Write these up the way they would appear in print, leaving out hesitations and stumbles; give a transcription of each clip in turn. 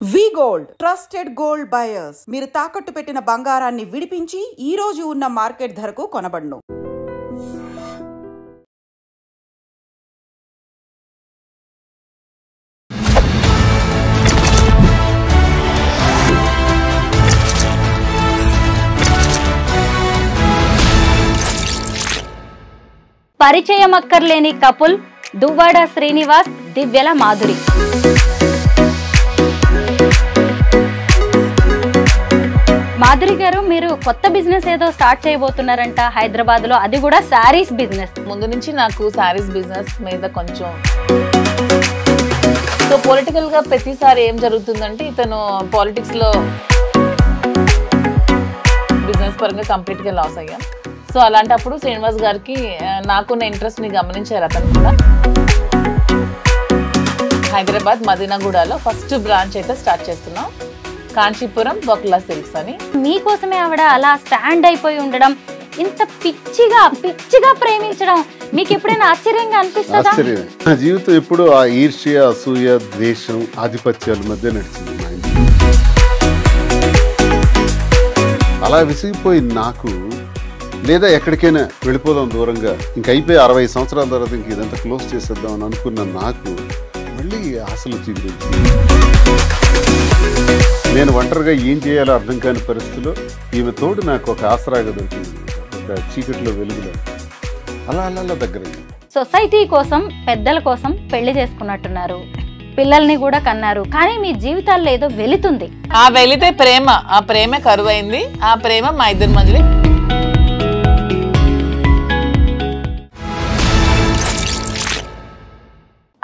వి gold trusted gold buyers మీరు తాకట్టు పెట్టిన బంగారాన్ని విడిపించి ఈ రోజు ఉన్న మార్కెట్ ధరకు కొనబడును. పరిచయం అక్కర్లేని కపుల్ దువ్వాడ శ్రీనివాస్, దివ్యల మాధురి. మాధురి గారు, మీరు కొత్త బిజినెస్ ఏదో స్టార్ట్ చేయబోతున్నారంట హైదరాబాద్ లో, అది కూడా శారీస్ బిజినెస్. ముందు నుంచి నాకు శారీస్ బిజినెస్ మీద కొంచెం సో పొలిటికల్ గా ప్రతిసారి ఏం జరుగుతుందంటే ఇతను పాలిటిక్స్ లో బిజినెస్ పరంగా కంప్లీట్ గా లాస్ అయ్యాం. సో అలాంటప్పుడు శ్రీనివాస్ గారికి నాకున్న ఇంట్రెస్ట్ ని గమనించారు. అతను కూడా హైదరాబాద్ మదీనాగూడలో ఫస్ట్ బ్రాంచ్ అయితే స్టార్ట్ చేస్తున్నాం, కాంచీపురం బొక్లా సిల్క్స్ అని. మీకోసమే ఆవిడ అలా స్టాండ్ అయిపోయి ఉండడం, ఇంత పిచ్చిగా ప్రేమించడం మీకు ఎప్పుడైనా ఆశ్చర్యంగా అనిపిస్తుందా? నా జీవితం ఎప్పుడు ఆ ఈర్ష్య, అసూయ, ద్వేషం, ఆధిపత్యాల మధ్య నడిచింది. అలా విసిగిపోయి నాకు లేదా ఎక్కడికైనా వెళ్ళిపోదాం దూరంగా, ఇంక అయిపోయి 60 సంవత్సరాల తర్వాత ఇంక ఇదంతా క్లోజ్ చేసేద్దాం అని అనుకున్న నాకు మళ్ళీ ఆశలు చిగురించి నేను ఒంటరిగా ఏం చేయాలో అర్థం కాని పరిస్థితిలో ఈమె తోడు నాకు ఒక ఆసరాగా దొరికింది, ఒక చీకట్లో వెలుగులో. అలా అలా దగ్గర సొసైటీ కోసం, పెద్దల కోసం పెళ్లి చేసుకున్నట్టున్నారు, పిల్లల్ని కూడా కన్నారు, కానీ మీ జీవితాల్లో ఏదో వెళుతుంది. ఆ వెళితే ప్రేమ, ఆ ప్రేమ కరువైంది. ఆ ప్రేమ మా ఇద్దరి మధ్యలో.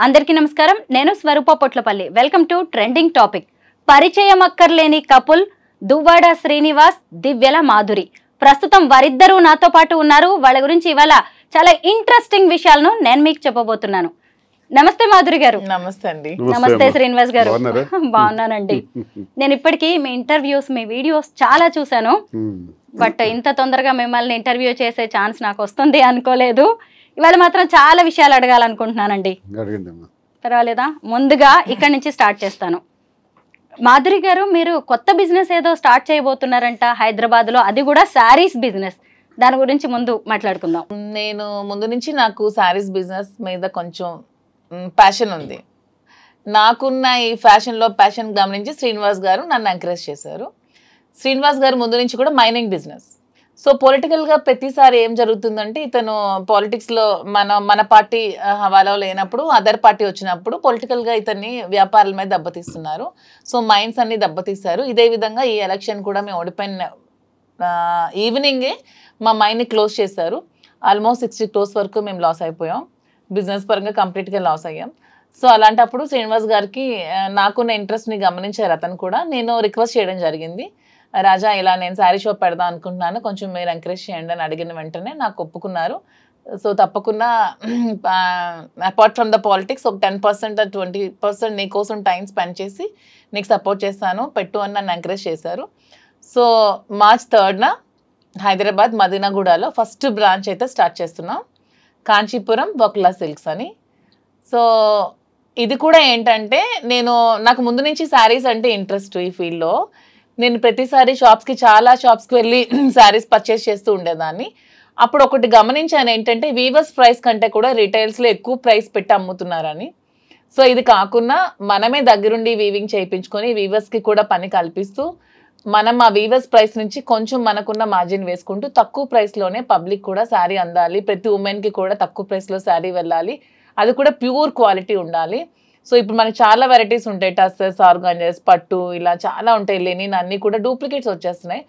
అందరికీ నమస్కారం, నేను Swaroopa Potlapalli. Welcome to trending topic. పరిచయం అక్కర్లేని కపుల్ దువ్వాడ శ్రీనివాస్, దివ్యల మాధురి. ప్రస్తుతం వారిద్దరూ నాతో పాటు ఉన్నారు. వాళ్ళ గురించి ఇవాళ చాలా ఇంట్రెస్టింగ్ విషయాలను నేను మీకు చెప్పబోతున్నాను. నమస్తే మాధురి గారు. నమస్తే అండి. నమస్తే శ్రీనివాస్ గారు. బాగున్నానండి. నేను ఇప్పటికీ మీ ఇంటర్వ్యూస్, మీ వీడియోస్ చాలా చూశాను, బట్ ఇంత తొందరగా మిమ్మల్ని ఇంటర్వ్యూ చేసే ఛాన్స్ నాకు వస్తుంది అనుకోలేదు. ఇవాళ మాత్రం చాలా విషయాలు అడగాలనుకుంటున్నానండి. పర్వాలేదా? ముందుగా ఇక్కడి నుంచి స్టార్ట్ చేస్తాను. మాధురి గారు, మీరు కొత్త బిజినెస్ ఏదో స్టార్ట్ చేయబోతున్నారంట హైదరాబాద్ లో, అది కూడా శారీస్ బిజినెస్. దాని గురించి ముందు మాట్లాడుకుందాం. నేను ముందు నుంచి నాకు శారీస్ బిజినెస్ మీద కొంచెం ప్యాషన్ ఉంది. నాకున్న ఈ ఫ్యాషన్లో ప్యాషన్ గమనించి శ్రీనివాస్ గారు నన్ను ఎంకరేజ్ చేశారు. శ్రీనివాస్ గారు ముందు నుంచి కూడా మైనింగ్ బిజినెస్. సో పొలిటికల్గా ప్రతిసారి ఏం జరుగుతుందంటే ఇతను పాలిటిక్స్లో మన పార్టీ హవాలో లేనప్పుడు అదర్ పార్టీ వచ్చినప్పుడు పొలిటికల్గా ఇతన్ని వ్యాపారాల మీద దెబ్బతీస్తున్నారు. సో మైన్స్ అన్ని దెబ్బతీశారు. ఇదే విధంగా ఈ ఎలక్షన్ కూడా మేము ఓడిపోయిన ఈవినింగే మా మైన్ని క్లోజ్ చేశారు. ఆల్మోస్ట్ 60 crores వరకు మేము లాస్ అయిపోయాం. బిజినెస్ పరంగా కంప్లీట్గా లాస్ అయ్యాం. సో అలాంటప్పుడు శ్రీనివాస్ గారికి నాకున్న ఇంట్రెస్ట్ని గమనించారు. అతను కూడా నేను రిక్వెస్ట్ చేయడం జరిగింది, రాజా ఇలా నేను శారీ షాప్ పెడదాం అనుకుంటున్నాను, కొంచెం మీరు ఎంకరేజ్ చేయండి అని అడిగిన వెంటనే నాకు ఒప్పుకున్నారు. సో తప్పకుండా అపార్ట్ ఫ్రమ్ ద పాలిటిక్స్ ఒక 10% 20% నీ కోసం టైం స్పెండ్ చేసి నీకు సపోర్ట్ చేస్తాను, పెట్టు అని నన్ను ఎంకరేజ్ చేశారు. సో March 3rd హైదరాబాద్ మదీనాగూడలో ఫస్ట్ బ్రాంచ్ అయితే స్టార్ట్ చేస్తున్నాం, కాంచీపురం బొక్లా సిల్క్స్ అని. సో ఇది కూడా ఏంటంటే నాకు ముందు నుంచి శారీస్ అంటే ఇంట్రెస్ట్. ఈ ఫీల్డ్లో నేను ప్రతిసారి చాలా షాప్స్కి వెళ్ళి శారీస్ పర్చేస్ చేస్తూ ఉండేదాన్ని. అప్పుడు ఒకటి గమనించాను ఏంటంటే వీవర్స్ ప్రైస్ కంటే కూడా రిటైల్స్లో ఎక్కువ ప్రైస్ పెట్టి అమ్ముతున్నారని. సో ఇది కాకుండా మనమే దగ్గరుండి వీవింగ్ చేయించుకొని వీవర్స్కి కూడా పని కల్పిస్తూ మనం ఆ వీవర్స్ ప్రైస్ నుంచి కొంచెం మనకున్న మార్జిన్ వేసుకుంటూ తక్కువ ప్రైస్లోనే పబ్లిక్ కూడా శారీ అందాలి, ప్రతి ఉమెన్కి కూడా తక్కువ ప్రైస్లో శారీ వెళ్ళాలి, అది కూడా ప్యూర్ క్వాలిటీ ఉండాలి. సో ఇప్పుడు మనకి చాలా వెరైటీస్ ఉంటాయి, టస్సెస్, ఆర్గాంజెస్, పట్టు, ఇలా చాలా ఉంటాయి. లెనిన్ అన్నీ కూడా డూప్లికేట్స్ వచ్చేస్తున్నాయి.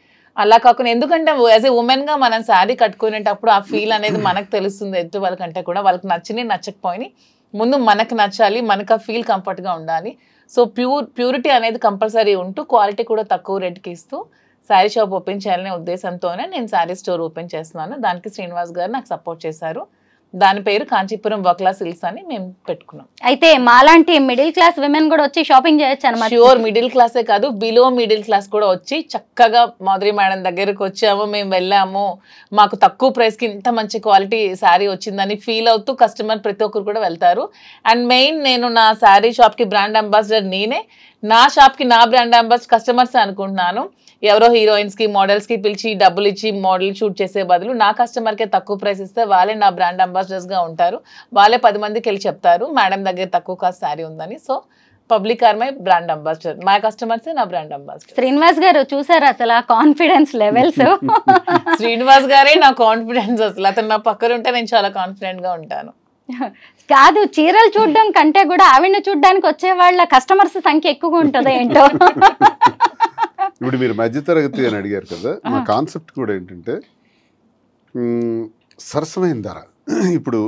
అలా కాకుండా ఎందుకంటే యాజ్ ఏ ఉమెన్గా మనం శారీ కట్టుకునేటప్పుడు ఆ ఫీల్ అనేది మనకు తెలుస్తుంది. ఎదుటి వాళ్ళకంటే కూడా వాళ్ళకి నచ్చినాయి నచ్చకపోయినాయి ముందు మనకు నచ్చాలి, మనకు ఆ ఫీల్ కంఫర్ట్గా ఉండాలి. సో ప్యూరిటీ అనేది కంపల్సరీ ఉంటూ క్వాలిటీ కూడా తక్కువ రేటుకి ఇస్తూ శారీ షాప్ ఓపెన్ చేయాలనే ఉద్దేశంతోనే నేను శారీ స్టోర్ ఓపెన్ చేస్తున్నాను. దానికి శ్రీనివాస్ గారు నాకు సపోర్ట్ చేశారు. దాని పేరు కాంచీపురం బొక్లా సిల్క్స్ అని మేము పెట్టుకున్నాం. అయితే మాలాంటి మిడిల్ క్లాస్ విమెన్ కూడా వచ్చి షాపింగ్ చేయొచ్చు అన్నమాట. ష్యూర్, మిడిల్ క్లాసే కాదు బిలో మిడిల్ క్లాస్ కూడా వచ్చి చక్కగా మాధురి మేడం దగ్గరకు వచ్చాము, మేము వెళ్ళాము, మాకు తక్కువ ప్రైస్కి ఇంత మంచి క్వాలిటీ శారీ వచ్చిందని ఫీల్ అవుతూ కస్టమర్ ప్రతి ఒక్కరు కూడా వెళ్తారు. అండ్ మెయిన్ నేను నా శారీ షాప్కి బ్రాండ్ అంబాసిడర్ నేనే. నా షాప్కి నా బ్రాండ్ అంబాసిడర్ కస్టమర్స్ అనుకుంటున్నాను. ఎవరో హీరోయిన్స్కి మోడల్స్కి పిలిచి డబ్బులు ఇచ్చి మోడల్ షూట్ చేసే బదులు నా కస్టమర్కే తక్కువ ప్రైస్ ఇస్తే వాళ్ళే నా బ్రాండ్ అంబాసిడర్స్గా ఉంటారు. వాళ్ళే 10 మందికి వెళ్ళి చెప్తారు మేడం దగ్గర తక్కువ కాస్ట్ శారీ ఉందని. So public are my brand ambassador, my customers నా బ్రాండ్ అంబాసిడర్. శ్రీనివాస్ గారు చూసారు అసలు ఆ కాన్ఫిడెన్స్ లెవెల్స్. శ్రీనివాస్ గారే నా కాన్ఫిడెన్స్. అసలు అతను నా పక్కన ఉంటే నేను చాలా కాన్ఫిడెంట్ గా ఉంటాను. కాదు, చీరలు చూడడం కంటే కూడా ఆవిడని చూడడానికి వచ్చే వాళ్ళ కస్టమర్స్ సంఖ్య ఎక్కువగా ఉంటుందో ఏంటో. ఇప్పుడు మీరు మధ్యతరగతి అని అడిగారు కదా, మా కాన్సెప్ట్ కూడా ఏంటంటే సరసమైన ధర. ఇప్పుడు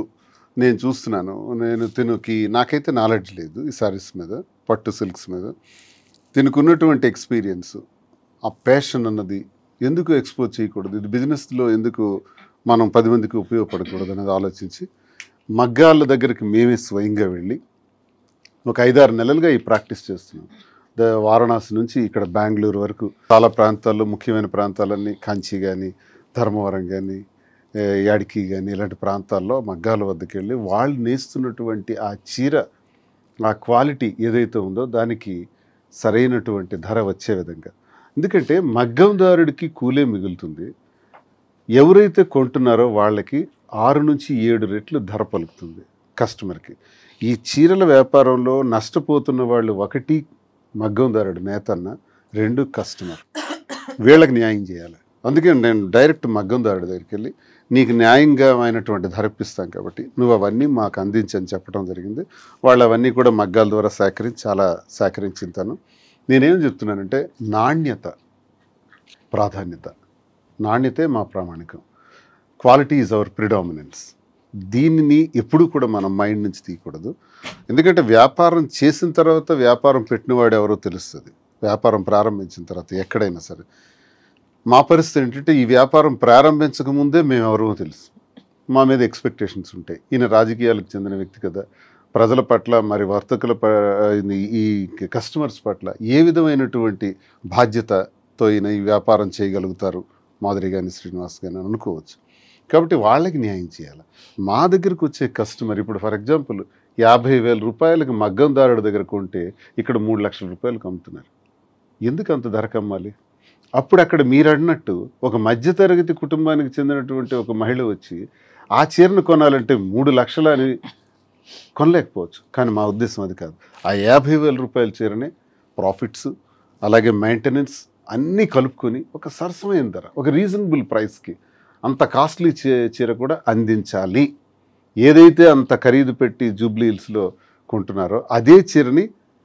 నేను చూస్తున్నాను, నేను తినుకి నాకైతే నాలెడ్జ్ లేదు ఈ సారీస్ మీద, పట్టు సిల్క్స్ మీద. తినుకున్నటువంటి ఎక్స్పీరియన్స్, ఆ ప్యాషన్ అన్నది ఎందుకు ఎక్స్పోజ్ చేయకూడదు, ఇది బిజినెస్లో ఎందుకు మనం 10 మందికి ఉపయోగపడకూడదు అనేది ఆలోచించి మగ్గాళ్ళ దగ్గరికి మేమే స్వయంగా వెళ్ళి ఒక 5-6 నెలలుగా ఈ ప్రాక్టీస్ చేస్తున్నాం. వారణాసి నుంచి ఇక్కడ బెంగళూరు వరకు చాలా ప్రాంతాల్లో, ముఖ్యమైన ప్రాంతాలన్నీ కంచి కానీ, ధర్మవరం కానీ, యాడికి కానీ, ఇలాంటి ప్రాంతాల్లో మగ్గాల వద్దకు వెళ్ళి వాళ్ళు నేస్తున్నటువంటి ఆ చీర, ఆ క్వాలిటీ ఏదైతే ఉందో దానికి సరైనటువంటి ధర వచ్చే విధంగా. ఎందుకంటే మగ్గందారుడికి కూలే మిగులుతుంది, ఎవరైతే కొంటున్నారో వాళ్ళకి 6 నుంచి 7 రెట్లు ధర పలుకుతుంది కస్టమర్కి. ఈ చీరల వ్యాపారంలో నష్టపోతున్న వాళ్ళు 1 మగ్గందారుడు నేతన్న, 2 కస్టమర్. వీళ్ళకి న్యాయం చేయాలి. అందుకే నేను డైరెక్ట్ మగ్గందారుడి దగ్గరికి వెళ్ళి నీకు న్యాయంగా అయినటువంటి ధర ఇప్పిస్తాం కాబట్టి నువ్వు అవన్నీ మాకు అందించని చెప్పడం జరిగింది. వాళ్ళు అవన్నీ కూడా మగ్గాల ద్వారా చాలా సేకరించుతాను. నేనేం చెప్తున్నానంటే నాణ్యత ప్రాధాన్యత, నాణ్యతే మా ప్రామాణికం. Quality is our predominance. దీనిని ఎప్పుడూ కూడా మనం మైండ్ నుంచి తీయకూడదు. ఎందుకంటే వ్యాపారం చేసిన తర్వాత వ్యాపారం పెట్టినవాడు ఎవరో తెలుస్తుంది, వ్యాపారం ప్రారంభించిన తర్వాత ఎక్కడైనా సరే. మా పరిస్థితి ఏంటంటే ఈ వ్యాపారం ప్రారంభించక ముందే మేము ఎవరో తెలుసు, మా మీద ఎక్స్పెక్టేషన్స్ ఉంటాయి. ఈయన రాజకీయాలకు చెందిన వ్యక్తి కదా, ప్రజల పట్ల మరి వర్తకుల ఈ కస్టమర్స్ పట్ల ఏ విధమైనటువంటి బాధ్యతతో ఈయన ఈ వ్యాపారం చేయగలుగుతారు మాధురి కానీ శ్రీనివాస్ కానీ అనుకోవచ్చు. కాబట్టి వాళ్ళకి న్యాయం చేయాలి. మా దగ్గరకు వచ్చే కస్టమర్ ఇప్పుడు ఫర్ ఎగ్జాంపుల్ 50,000 రూపాయలకి మగ్గందారుడి దగ్గర కొంటే ఇక్కడ 3 లక్షల రూపాయలకు అమ్ముతున్నారు. ఎందుకు అంత ధరకు అమ్మాలి? అప్పుడు అక్కడ మీరు అన్నట్టు ఒక మధ్యతరగతి కుటుంబానికి చెందినటువంటి ఒక మహిళ వచ్చి ఆ చీరను కొనాలంటే 3 లక్షలు అని కొనలేకపోవచ్చు. కానీ మా ఉద్దేశం అది కాదు. ఆ 50,000 రూపాయల చీరనే ప్రాఫిట్స్ అలాగే మెయింటెనెన్స్ అన్నీ కలుపుకొని ఒక సరసమైన ధర, ఒక రీజనబుల్ ప్రైస్కి అంత కాస్ట్లీ చీర కూడా అందించాలి. ఏదైతే అంత ఖరీదు పెట్టి జూబ్లీ హిల్స్లో కొంటున్నారో అదే చీరని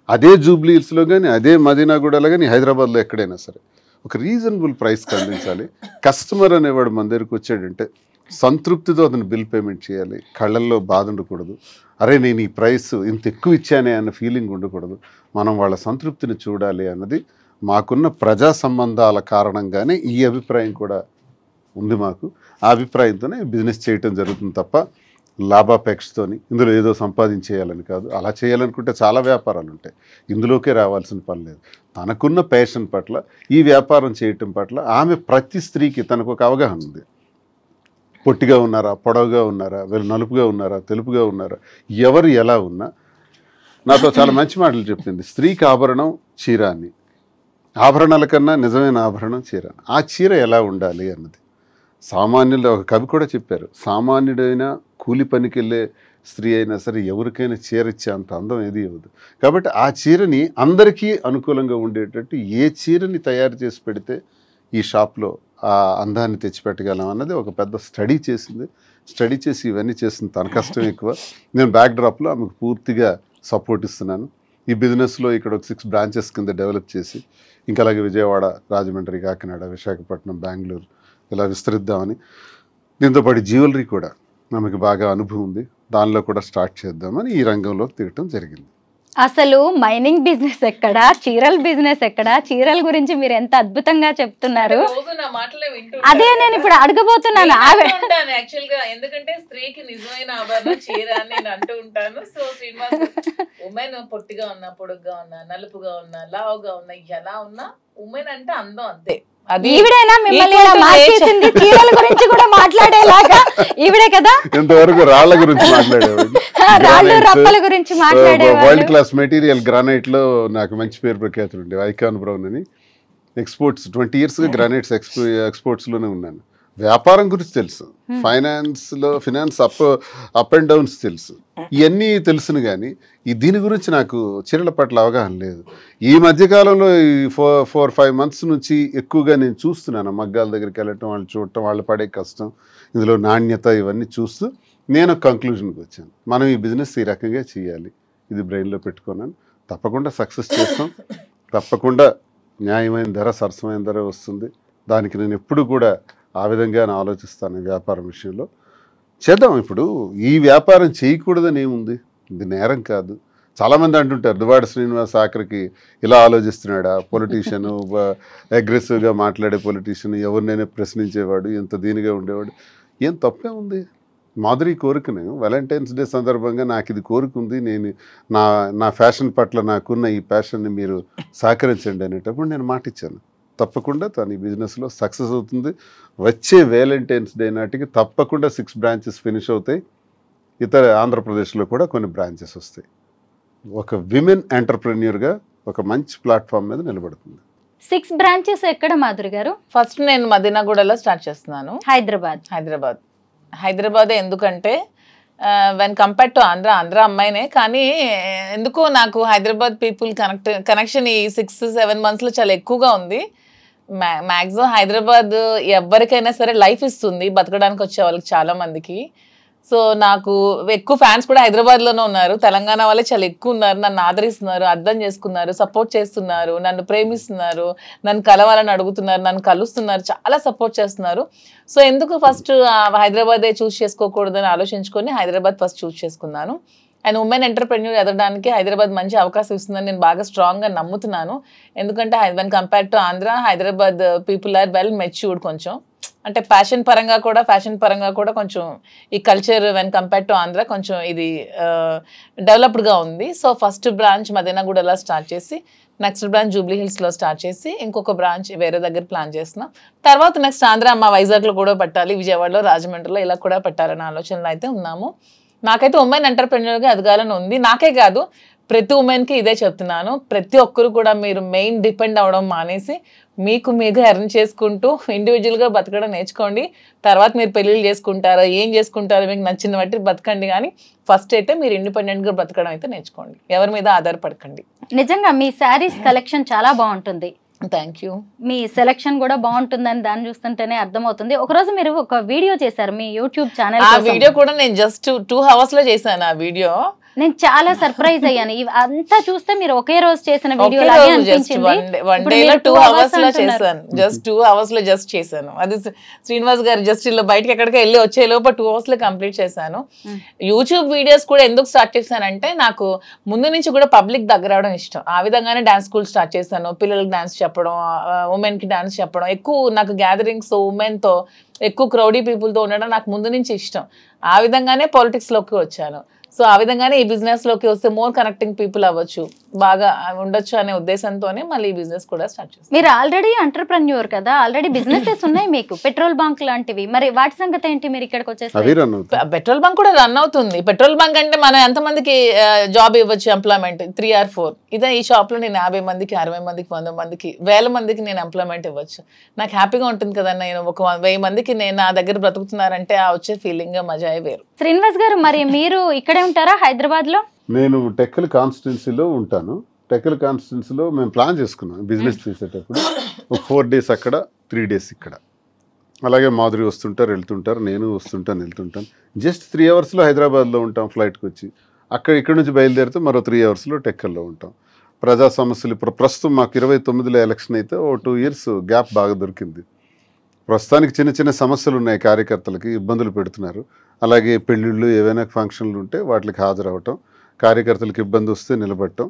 అదే జూబ్లీ హిల్స్లో కానీ, అదే మదీనాగూడలో కానీ, హైదరాబాద్లో ఎక్కడైనా సరే ఒక రీజనబుల్ ప్రైస్కి అందించాలి. కస్టమర్ అనేవాడు మన దగ్గరికి వచ్చాడంటే సంతృప్తితో అతను బిల్ పేమెంట్ చేయాలి. కళ్ళల్లో బాధ ఉండకూడదు, అరే నేను ఈ ప్రైస్ ఇంత ఎక్కువ ఇచ్చానే అన్న ఫీలింగ్ ఉండకూడదు. మనం వాళ్ళ సంతృప్తిని చూడాలి అన్నది మాకున్న ప్రజా సంబంధాల కారణంగానే ఈ అభిప్రాయం కూడా ఉంది మాకు. ఆ అభిప్రాయంతోనే బిజినెస్ చేయటం జరుగుతుంది తప్ప లాభాపేక్షతోని ఇందులో ఏదో సంపాదించేయాలని కాదు. అలా చేయాలనుకుంటే చాలా వ్యాపారాలు ఉంటాయి, ఇందులోకే రావాల్సిన పని లేదు. తనకున్న ప్యాషన్ పట్ల ఈ వ్యాపారం చేయటం పట్ల ఆమె ప్రతి స్త్రీకి తనకు ఒక అవగాహన ఉంది. పొట్టిగా ఉన్నారా, పొడవుగా ఉన్నారా, వీళ్ళు నలుపుగా ఉన్నారా, తెలుపుగా ఉన్నారా, ఎవరు ఎలా ఉన్నా నాతో చాలా మంచి మాటలు చెప్పింది. స్త్రీకి ఆభరణం చీర అని, ఆభరణాల కన్నా నిజమైన ఆభరణం చీర. ఆ చీర ఎలా ఉండాలి అన్నది సామాన్యులు, ఒక కవి కూడా చెప్పారు, సామాన్యుడైన కూలి పనికి వెళ్ళే స్త్రీ అయినా సరే ఎవరికైనా చీర ఇచ్చే అంత అందం ఏది ఇవ్వదు. కాబట్టి ఆ చీరని అందరికీ అనుకూలంగా ఉండేటట్టు ఏ చీరని తయారు చేసి పెడితే ఈ షాప్లో ఆ అందాన్ని తెచ్చిపెట్టగలం అన్నది ఒక పెద్ద స్టడీ చేసింది. స్టడీ చేసి ఇవన్నీ చేసింది. తన కష్టం ఎక్కువ, నేను బ్యాక్డ్రాప్లో ఆమెకు పూర్తిగా సపోర్ట్ ఇస్తున్నాను. ఈ బిజినెస్లో ఇక్కడ ఒక 6 బ్రాంచెస్ కింద డెవలప్ చేసి ఇంకా అలాగే విజయవాడ, రాజమండ్రి, కాకినాడ, విశాఖపట్నం, బెంగళూరు ఇలా విస్తరిద్దామని, దీంతోపాటు జ్యువెలరీ కూడా మనకి బాగా అనుభవం ఉంది, దానిలో కూడా స్టార్ట్ చేద్దామని ఈ రంగంలో దిగటం జరిగింది. అసలు మైనింగ్ బిజినెస్ ఎక్కడ, చీరల బిజినెస్ ఎక్కడ? చీరల గురించి మీరు ఎంత అద్భుతంగా చెప్తున్నారు. అదే నేను ఇప్పుడు అడగబోతున్నాను. యాక్చువల్ గా ఎందుకంటే స్త్రీకి నిజమైన ఆభరణం చీర అని నేను అంటూ ఉంటాను. సో శ్రీనివాస్, ఉమెన్ పొట్టిగా ఉన్నా, పొడుగ్గా ఉన్నా, నలుపుగా ఉన్నా, లావుగా ఉన్నా, ఎలా ఉన్నా ఉమెన్ అంటే అందం అంతే. అది ఈవిడేనా మిమ్మల్ని ఇలా మార్చేసింది? చీరల గురించి కూడా మాట్లాడేలాగా ఈవిడే కదా? ఇంతవరకు రాళ్ల గురించి మాట్లాడేవాడు, రాళ్ళు రప్పల గురించి మాట్లాడేవాడు. వరల్డ్ క్లాస్ మెటీరియల్ గ్రానైట్ లో నాకు మంచి పేరు ప్రఖ్యాతులు ఉండే ఐకాన్ బ్రౌన్ అని. ఎక్స్పోర్ట్స్ 20 years గా గ్రానైట్స్ ఎక్స్పోర్ట్స్ లోనే ఉన్నాను. వ్యాపారం గురించి తెలుసు, ఫినాన్స్ అప్ అండ్ డౌన్స్ తెలుసు, ఇవన్నీ తెలుసును. కానీ దీని గురించి నాకు చీరల పట్ల అవగాహన లేదు. ఈ మధ్యకాలంలో ఈ 4-5 months నుంచి ఎక్కువగా నేను చూస్తున్నాను. మగ్గాల దగ్గరికి వెళ్ళటం, వాళ్ళు చూడటం, వాళ్ళు పడే కష్టం, ఇందులో నాణ్యత, ఇవన్నీ చూస్తూ నేను ఒక కంక్లూజన్కి వచ్చాను. మనం ఈ బిజినెస్ ఈ రకంగా చేయాలి, ఇది బ్రెయిన్లో పెట్టుకున్నాను. తప్పకుండా సక్సెస్ చేస్తాం, తప్పకుండా న్యాయమైన ధర, సరసమైన ధర వస్తుంది. దానికి నేను ఎప్పుడు కూడా ఆ విధంగా ఆలోచిస్తాను. వ్యాపారం విషయంలో చేద్దాం. ఇప్పుడు ఈ వ్యాపారం చేయకూడదని ఏముంది, ఇది నేరం కాదు. చాలామంది అంటుంటారు దువ్వాడ శ్రీనివాస్ ఆఖరికి ఇలా ఆలోచిస్తున్నాడా, పొలిటీషియన్, అగ్రెసివ్గా మాట్లాడే పొలిటీషియన్, ఎవరినైనా ప్రశ్నించేవాడు, ఎంత దీనిగా ఉండేవాడు. ఏం తప్పే ఉంది? మాధురి కోరికను వాలంటైన్స్ డే సందర్భంగా నాకు ఇది కోరిక ఉంది, నేను నా ఫ్యాషన్ పట్ల నాకున్న ఈ ప్యాషన్ని మీరు సహకరించండి అనేటప్పుడు నేను మాట ఇచ్చాను. తప్పకుండా తను ఈ బిజినెస్లో సక్సెస్ అవుతుంది. వచ్చే వాలంటైన్స్ డే నాటికి తప్పకుండా 6 branches ఫినిష్ అవుతాయి. ఇతర ఆంధ్రప్రదేశ్లో కూడా కొన్ని బ్రాంచెస్ వస్తాయి. ఒక విమెన్ ఎంటర్ప్రెన్యూర్గా ఒక మంచి ప్లాట్ఫామ్ మీద నిలబడుతుంది. 6 branches ఎక్కడ మాధురి గారు? ఫస్ట్ నేను మదీనాగూడలో స్టార్ట్ చేస్తున్నాను. హైదరాబాద్ ఎందుకంటే వెన్ కంపేర్ టు ఆంధ్ర అమ్మాయినే, కానీ ఎందుకో నాకు హైదరాబాద్ పీపుల్ కనెక్షన్ ఈ 6-7 monthsలో చాలా ఎక్కువగా ఉంది. మ్యాక్సిమం హైదరాబాద్ ఎవరికైనా సరే లైఫ్ ఇస్తుంది బతకడానికి వచ్చే వాళ్ళకి చాలా మందికి. సో నాకు ఎక్కువ ఫ్యాన్స్ కూడా హైదరాబాద్లోనే ఉన్నారు. తెలంగాణ వాళ్ళే చాలా ఎక్కువ ఉన్నారు. నన్ను ఆదరిస్తున్నారు, అర్థం చేసుకున్నారు, సపోర్ట్ చేస్తున్నారు, నన్ను ప్రేమిస్తున్నారు, నన్ను కలవాలని అడుగుతున్నారు, నన్ను కలుస్తున్నారు, చాలా సపోర్ట్ చేస్తున్నారు. సో ఎందుకు ఫస్ట్ హైదరాబాదే చూస్ చేసుకోకూడదని ఆలోచించుకొని హైదరాబాద్ ఫస్ట్ చూస్ చేసుకున్నాను. అండ్ ఉమెన్ ఎంటర్ప్రెన్యూర్ ఎదగడానికి హైదరాబాద్ మంచి అవకాశం ఇస్తుందని నేను బాగా స్ట్రాంగ్గా నమ్ముతున్నాను. ఎందుకంటే when compare to Andhra, Hyderabad people are well matured. కొంచెం అంటే ఫ్యాషన్ పరంగా కూడా కొంచెం ఈ culture when compare to Andhra కొంచెం ఇది డెవలప్డ్గా ఉంది. సో ఫస్ట్ బ్రాంచ్ మదీనాగూడలో స్టార్ట్ చేసి, నెక్స్ట్ బ్రాంచ్ జూబ్లీ హిల్స్లో స్టార్ట్ చేసి, ఇంకొక బ్రాంచ్ వేరే దగ్గర ప్లాన్ చేస్తున్నాం. తర్వాత నెక్స్ట్ ఆంధ్ర వైజాగ్లో కూడా పెట్టాలి, విజయవాడలో, రాజమండ్రిలో ఇలా కూడా పెట్టాలనే ఆలోచనలో అయితే ఉన్నాము. నాకైతే ఉమెన్ ఎంటర్ప్రెన్యూర్గా ఎదగాలని ఉంది. నాకే కాదు, ప్రతి ఉమెన్కి ఇదే చెప్తున్నాను. ప్రతి ఒక్కరు కూడా మీరు మెయిన్ డిపెండ్ అవ్వడం మానేసి మీకు ఎర్న్ చేసుకుంటూ ఇండివిజువల్గా బతకడం నేర్చుకోండి. తర్వాత మీరు పెళ్ళిళ్ళు చేసుకుంటారో ఏం చేసుకుంటారో మీకు నచ్చిన బట్టి బతకండి, కానీ ఫస్ట్ అయితే మీరు ఇండిపెండెంట్గా బతకడం అయితే నేర్చుకోండి. ఎవరి మీద ఆధారపడకండి. నిజంగా మీ శారీస్ కలెక్షన్ చాలా బాగుంటుంది. Thank you. మీ సెలెక్షన్ కూడా బాగుంటుందని దాన్ని చూస్తుంటేనే అర్థమవుతుంది. ఒకరోజు మీరు ఒక వీడియో చేశారు మీ యూట్యూబ్ ఛానల్. ఆ వీడియో కూడా నేను జస్ట్ 2 hours లో చేశాను. ఆ వీడియో నేను చాలా సర్ప్రైజ్ అయ్యాను. అంతా చూస్తే మీరు ఒకే రోజు చేసిన వీడియో లాగే అనిపించింది. వన్ డే లో 2 hours లో చేశాను. జస్ట్ 2 hours లో జస్ట్ చేశాను. అది శ్రీనివాస్ గారు జస్ట్ ఇలా బయటకి ఎక్కడికి వెళ్ళి వచ్చే లోపు 2 hours లో కంప్లీట్ చేశాను. యూట్యూబ్ వీడియోస్ కూడా ఎందుకు స్టార్ట్ చేశానంటే నాకు ముందు నుంచి కూడా పబ్లిక్ దగ్గర అవడం ఇష్టం. ఆ విధంగానే డాన్స్ స్కూల్ స్టార్ట్ చేశాను. పిల్లలకి డాన్స్ చెప్పడం, ఉమెన్ కి డాన్స్ చెప్పడం, ఎక్కువ నాకు గ్యాదరింగ్స్ ఉమెన్ తో ఎక్కువ క్రౌడీ పీపుల్ తో ఉండడం నాకు ముందు నుంచి ఇష్టం. ఆ విధంగానే పాలిటిక్స్ లోకి వచ్చాను. సో ఆ విధంగానే ఈ బిజినెస్ లోకి వస్తే మోర్ కనెక్టింగ్ పీపుల్ అవ్వచ్చు, బాగా ఉండొచ్చు అనే ఉద్దేశంతోనే మళ్ళీ ఈ బిజినెస్ కూడా స్టార్ట్ చేస్తాను. మీరు ఆల్రెడీ ఎంటర్ప్రెన్యూర్ కదా, ఆల్రెడీ బిజినెసెస్ ఉన్నాయి మీకు, పెట్రోల్ బంక్ లాంటివి. మరి వాటి సంగతి ఏంటి? మీరు ఇక్కడికి వచ్చేసి పెట్రోల్ బంక్ కూడా రన్ అవుతుంది. పెట్రోల్ బంక్ అంటే మనం ఎంతమందికి జాబ్ ఇవ్వచ్చు, ఎంప్లాయ్మెంట్ 3 or 4. ఇదే ఈ షాప్ లో నేను 50 మందికి, 60 మందికి, 100 మందికి, 1000 మందికి నేను ఎంప్లాయ్మెంట్ ఇవ్వచ్చు. నాకు హ్యాపీగా ఉంటుంది కదా. నేను ఒక 1000 మందికి నేను నా దగ్గర బ్రతుకుతున్నారంటే ఆ వచ్చే ఫీలింగ్ మజాయే వేరు. శ్రీనివాస్ గారు, మరి మీరు ఇక్కడే ఉంటారా హైదరాబాద్ లో? నేను టెక్కల్ కాన్స్టిట్యున్సీలో ఉంటాను. టెక్కల్ కాన్స్టిట్యున్సీలో మేము ప్లాన్ చేసుకున్నాం బిజినెస్ చేసేటప్పుడు. ఒక 4 days అక్కడ, 3 days ఇక్కడ. అలాగే మాధురి వస్తుంటారు, వెళ్తుంటారు, నేను వస్తుంటాను, వెళ్తుంటాను. జస్ట్ 3 hours హైదరాబాద్లో ఉంటాం ఫ్లైట్కి వచ్చి. ఇక్కడ నుంచి బయలుదేరితే మరో 3 hours టెక్కల్లో ఉంటాం. ప్రజా సమస్యలు ఇప్పుడు ప్రస్తుతం మాకు 29లో ఎలక్షన్ అయితే ఓ 2 years గ్యాప్ బాగా దొరికింది. ప్రస్తుతానికి చిన్న చిన్న సమస్యలు ఉన్నాయి, కార్యకర్తలకి ఇబ్బందులు పెడుతున్నారు. అలాగే పెళ్ళిళ్ళు, ఏవైనా ఫంక్షన్లు ఉంటే వాటికి హాజరవటం, కార్యకర్తలకు ఇబ్బంది వస్తే నిలబడటం,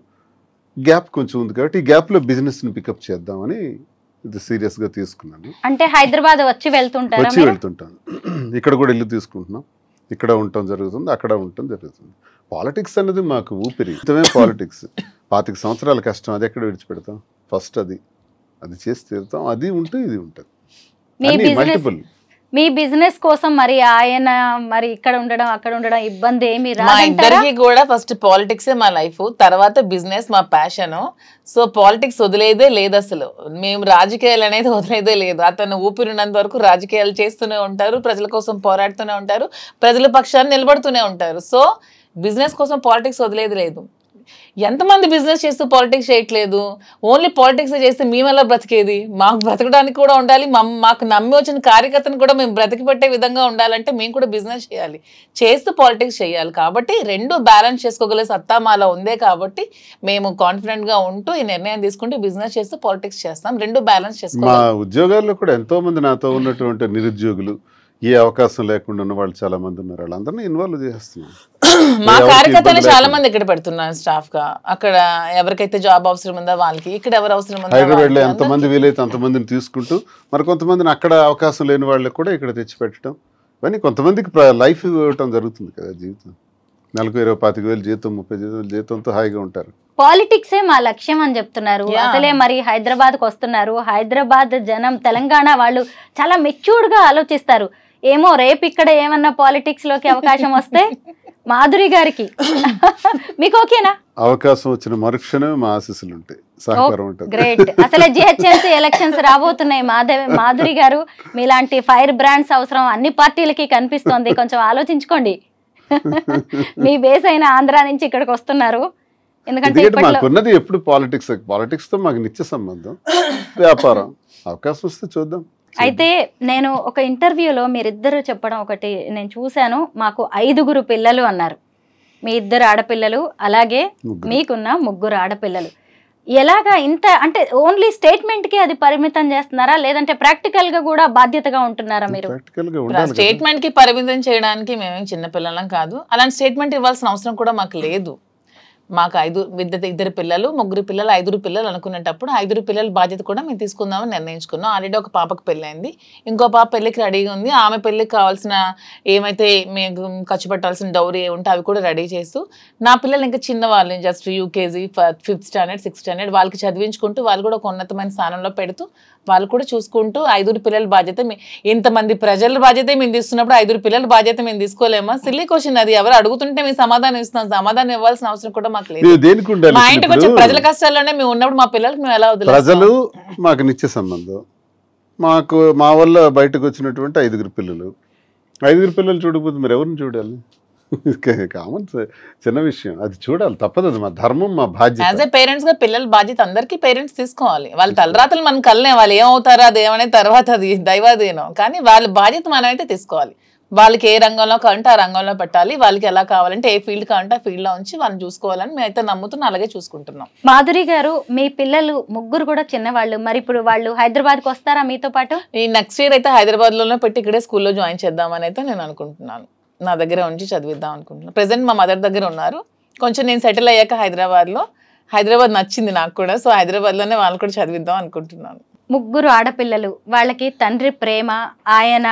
గ్యాప్ కొంచెం ఉంది. కాబట్టి ఈ గ్యాప్లో బిజినెస్ని పికప్ చేద్దామని ఇది సీరియస్గా తీసుకున్నాను. అంటే హైదరాబాద్ వచ్చి వెళ్తుంటాను. ఇక్కడ కూడా ఇల్లు తీసుకుంటున్నాం, ఇక్కడ ఉండటం జరుగుతుంది, అక్కడ ఉండటం జరుగుతుంది. పాలిటిక్స్ అనేది మాకు ఊపిరి. ఇంతమే పాలిటిక్స్ 25 సంవత్సరాల కష్టం, అది ఎక్కడ విడిచిపెడతాం? ఫస్ట్ అది అది చేసి తీరుతాం. అది ఉంటే ఇది ఉంటుంది. మల్టిపుల్ మీ బిజినెస్ కోసం మరి ఆయన మరి ఇక్కడ ఉండడం అక్కడ ఉండడం ఇబ్బంది ఏమి మా ఇద్దరికి కూడా ఫస్ట్ పాలిటిక్సే మా లైఫ్, తర్వాత బిజినెస్ మా ప్యాషన్. సో పాలిటిక్స్ వదిలేదే లేదు అసలు. మేము రాజకీయాలు అనేది వదిలేదే లేదు. అతను ఊపిరినంత వరకు రాజకీయాలు చేస్తూనే ఉంటారు, ప్రజల కోసం పోరాడుతూనే ఉంటారు, ప్రజల పక్షాన్ని నిలబడుతూనే ఉంటారు. సో బిజినెస్ కోసం పాలిటిక్స్ వదిలేది లేదు. ఎంతమంది బిజినెస్ చేస్తూ పాలిటిక్స్ చేయట్లేదు, ఓన్లీ పాలిటిక్స్ చేస్తే మేము ఎలా బ్రతికేది? మాకు బ్రతకడానికి కూడా ఉండాలి, మాకు నమ్మి వచ్చిన కార్యకర్తను కూడా మేము బ్రతికి పెట్టే విధంగా ఉండాలంటే మేము కూడా బిజినెస్ చేయాలి, చేస్తూ పాలిటిక్స్ చేయాలి. కాబట్టి రెండు బ్యాలెన్స్ చేసుకోగల సత్తా మాలో ఉందే కాబట్టి మేము కాన్ఫిడెంట్ గా ఉంటూ ఈ నిర్ణయం తీసుకుంటూ బిజినెస్ చేస్తూ పాలిటిక్స్ చేస్తాం. రెండు బ్యాలెన్స్ చేసుకోవాలి. మా ఉద్యోగాల్లో కూడా ఎంతో మంది నాతో ఉన్నటువంటి నిరుద్యోగులు, ఏ అవకాశం లేకుండా ఉన్న వాళ్ళు చాలా మంది ఉన్నారు. వాళ్ళందరినీ ఇన్వాల్వ్ చేస్తున్నాం. మా కార్యకర్తలు చాలా మంది ఇక్కడ పెడుతున్నాను స్టాఫ్ గా. అక్కడ ఎవరికైతే జాబ్ అవసరం ఉందో వాళ్ళకి, ఇక్కడ ఎవరు అవసరం ఉందో హైదరాబాద్ లో ఎంతమంది వీలైతే అంతమందిని తీసుకుంటూ మరి కొంతమందిని అక్కడ అవకాశం లేని వాళ్ళకి కూడా ఇక్కడ తెచ్చిపెట్టడం, ఇవన్నీ కొంతమందికి లైఫ్ ఇవ్వటం జరుగుతుంది కదా. జీవితం నెలకు 25,000 జీతం, 30,000 జీతంతో హాయిగా ఉంటారు. పాలిటిక్సే మా లక్ష్యం అని చెప్తున్నారు. అసలే మరి హైదరాబాద్కి వస్తున్నారు. హైదరాబాద్ జనం, తెలంగాణ వాళ్ళు చాలా మెచ్యూర్డ్ గా ఆలోచిస్తారు. ఏమో రేపు ఇక్కడ ఏమన్నా పాలిటిక్స్ లోకి అవకాశం వస్తే మాధురి గారికి మీకు ఓకేనా? అవకాశం వచ్చిన మరుక్షణమే మా ఆశీస్సులు ఉంటాయి, సహకారం ఉంటుంది. గ్రేట్. అసలే జిహెచ్ఎంసీ ఎలక్షన్స్ రాబోతున్నాయి. మాధురి గారు మీలాంటి ఫైర్ బ్రాండ్స్ అవసరం అన్ని పార్టీలకి కనిపిస్తోంది. కొంచెం ఆలోచించుకోండి. మీ బేస్ అయిన ఆంధ్ర నుంచి ఇక్కడికి వస్తున్నారు. ఎందుకంటే మాకున్నది ఎప్పుడు పాలిటిక్స్ తో మాకు నిత్య సంబంధం, వ్యాపారం. అవకాశం వస్తే చూద్దాం. అయితే నేను ఒక ఇంటర్వ్యూలో మీరిద్దరు చెప్పడం ఒకటి నేను చూశాను. మాకు 5 పిల్లలు అన్నారు. మీ 2 ఆడపిల్లలు, అలాగే మీకున్న 3 ఆడపిల్లలు. ఎలాగా ఇంత అంటే ఓన్లీ స్టేట్మెంట్ కి అది పరిమితం చేస్తున్నారా, లేదంటే ప్రాక్టికల్ గా కూడా బాధ్యతగా ఉంటున్నారా మీరు? స్టేట్మెంట్ కి పరిమితం చేయడానికి మేమేం చిన్నపిల్లలం కాదు. అలాంటి స్టేట్మెంట్ ఇవ్వాల్సిన అవసరం కూడా మాకు లేదు. మాకు 2 పిల్లలు, 3 పిల్లలు, 5 పిల్లలు అనుకునేటప్పుడు 5 పిల్లల బాధ్యత కూడా మేము తీసుకుందామని నిర్ణయించుకున్నాం. ఆల్రెడీ ఒక పాపకు పెళ్ళైంది, ఇంకో పాప పెళ్ళికి రెడీగా ఉంది. ఆమె పెళ్ళికి కావాల్సిన ఏమైతే మేము ఖర్చు పెట్టాల్సిన డౌరీ ఉంటే అవి కూడా రెడీ చేస్తూ, నా పిల్లలు ఇంకా చిన్న వాళ్ళు, just UKG, 5th standard, 6th standard, వాళ్ళకి చదివించుకుంటూ వాళ్ళు కూడా ఒక ఉన్నతమైన స్థానంలో పెడుతూ వాళ్ళు కూడా చూసుకుంటూ 5 పిల్లల బాధ్యత, ఇంతమంది ప్రజల బాధ్యత మేము తీసుకున్నప్పుడు 5 పిల్లల బాధ్యత మేము తీసుకోలేమా? సిల్లీ క్వశ్చన్ అది. ఎవరు అడుగుతుంటే మేము సమాధానం ఇస్తున్నాం. సమాధానం ఇవ్వాల్సిన అవసరం కూడా మాకు లేదు. మా ఇంటికి వచ్చే ప్రజల కష్టాల్లోనే మేము ఉన్నప్పుడు మా పిల్లలకి మేము ఎలా వదిలేస్తాం? ప్రజలు మాకు నిత్య సంబంధం. మా వల్ల బయటకు వచ్చినటువంటి 5 పిల్లలు, 5 పిల్లలు చూడకపోతే మీరు ఎవరిని చూడాలి? కామన్, చిన్న విషయం. అది చూడాలి, తప్పదు. అది మా ధర్మం, మా బాధ్యత. యాజ్ ఏ పేరెంట్స్ గా పిల్లల బాధ్యత అందరికీ పేరెంట్స్ తీసుకోవాలి. వాళ్ళ తలరాతలు మనం కలనే, వాళ్ళు ఏమవుతారో అది ఏమనే తర్వాత అది దైవాధీనం. కానీ వాళ్ళ బాధ్యత మనం అయితే తీసుకోవాలి. వాళ్ళకి ఏ రంగంలో కావాలంటే ఆ రంగంలో పెట్టాలి. వాళ్ళకి ఎలా కావాలంటే ఏ ఫీల్డ్ కావాలంటే ఆ ఫీల్డ్ లో ఉంచి వాళ్ళని చూసుకోవాలని మేమైతే నమ్ముతున్నాం, అలాగే చూసుకుంటున్నాం. మాధురి గారు, మీ పిల్లలు 3 కూడా చిన్నవాళ్ళు. మరి ఇప్పుడు వాళ్ళు హైదరాబాద్కి వస్తారా మీతో పాటు? ఈ నెక్స్ట్ ఇయర్ అయితే హైదరాబాద్ లోనే పెట్టి ఇక్కడే స్కూల్లో జాయిన్ చేద్దామని అయితే నేను అనుకుంటున్నాను. నా దగ్గర ఉంచి చదివిద్దాం అనుకుంటున్నాను. ప్రెసెంట్ మా మదర్ దగ్గర ఉన్నారు. కొంచెం నేను సెటిల్ అయ్యాక హైదరాబాద్ నచ్చింది నాకు కూడా. సో హైదరాబాద్ లోనే వాళ్ళు కూడా చదివిద్దాం అనుకుంటున్నాను. 3 ఆడపిల్లలు, వాళ్ళకి తండ్రి ప్రేమ, ఆయన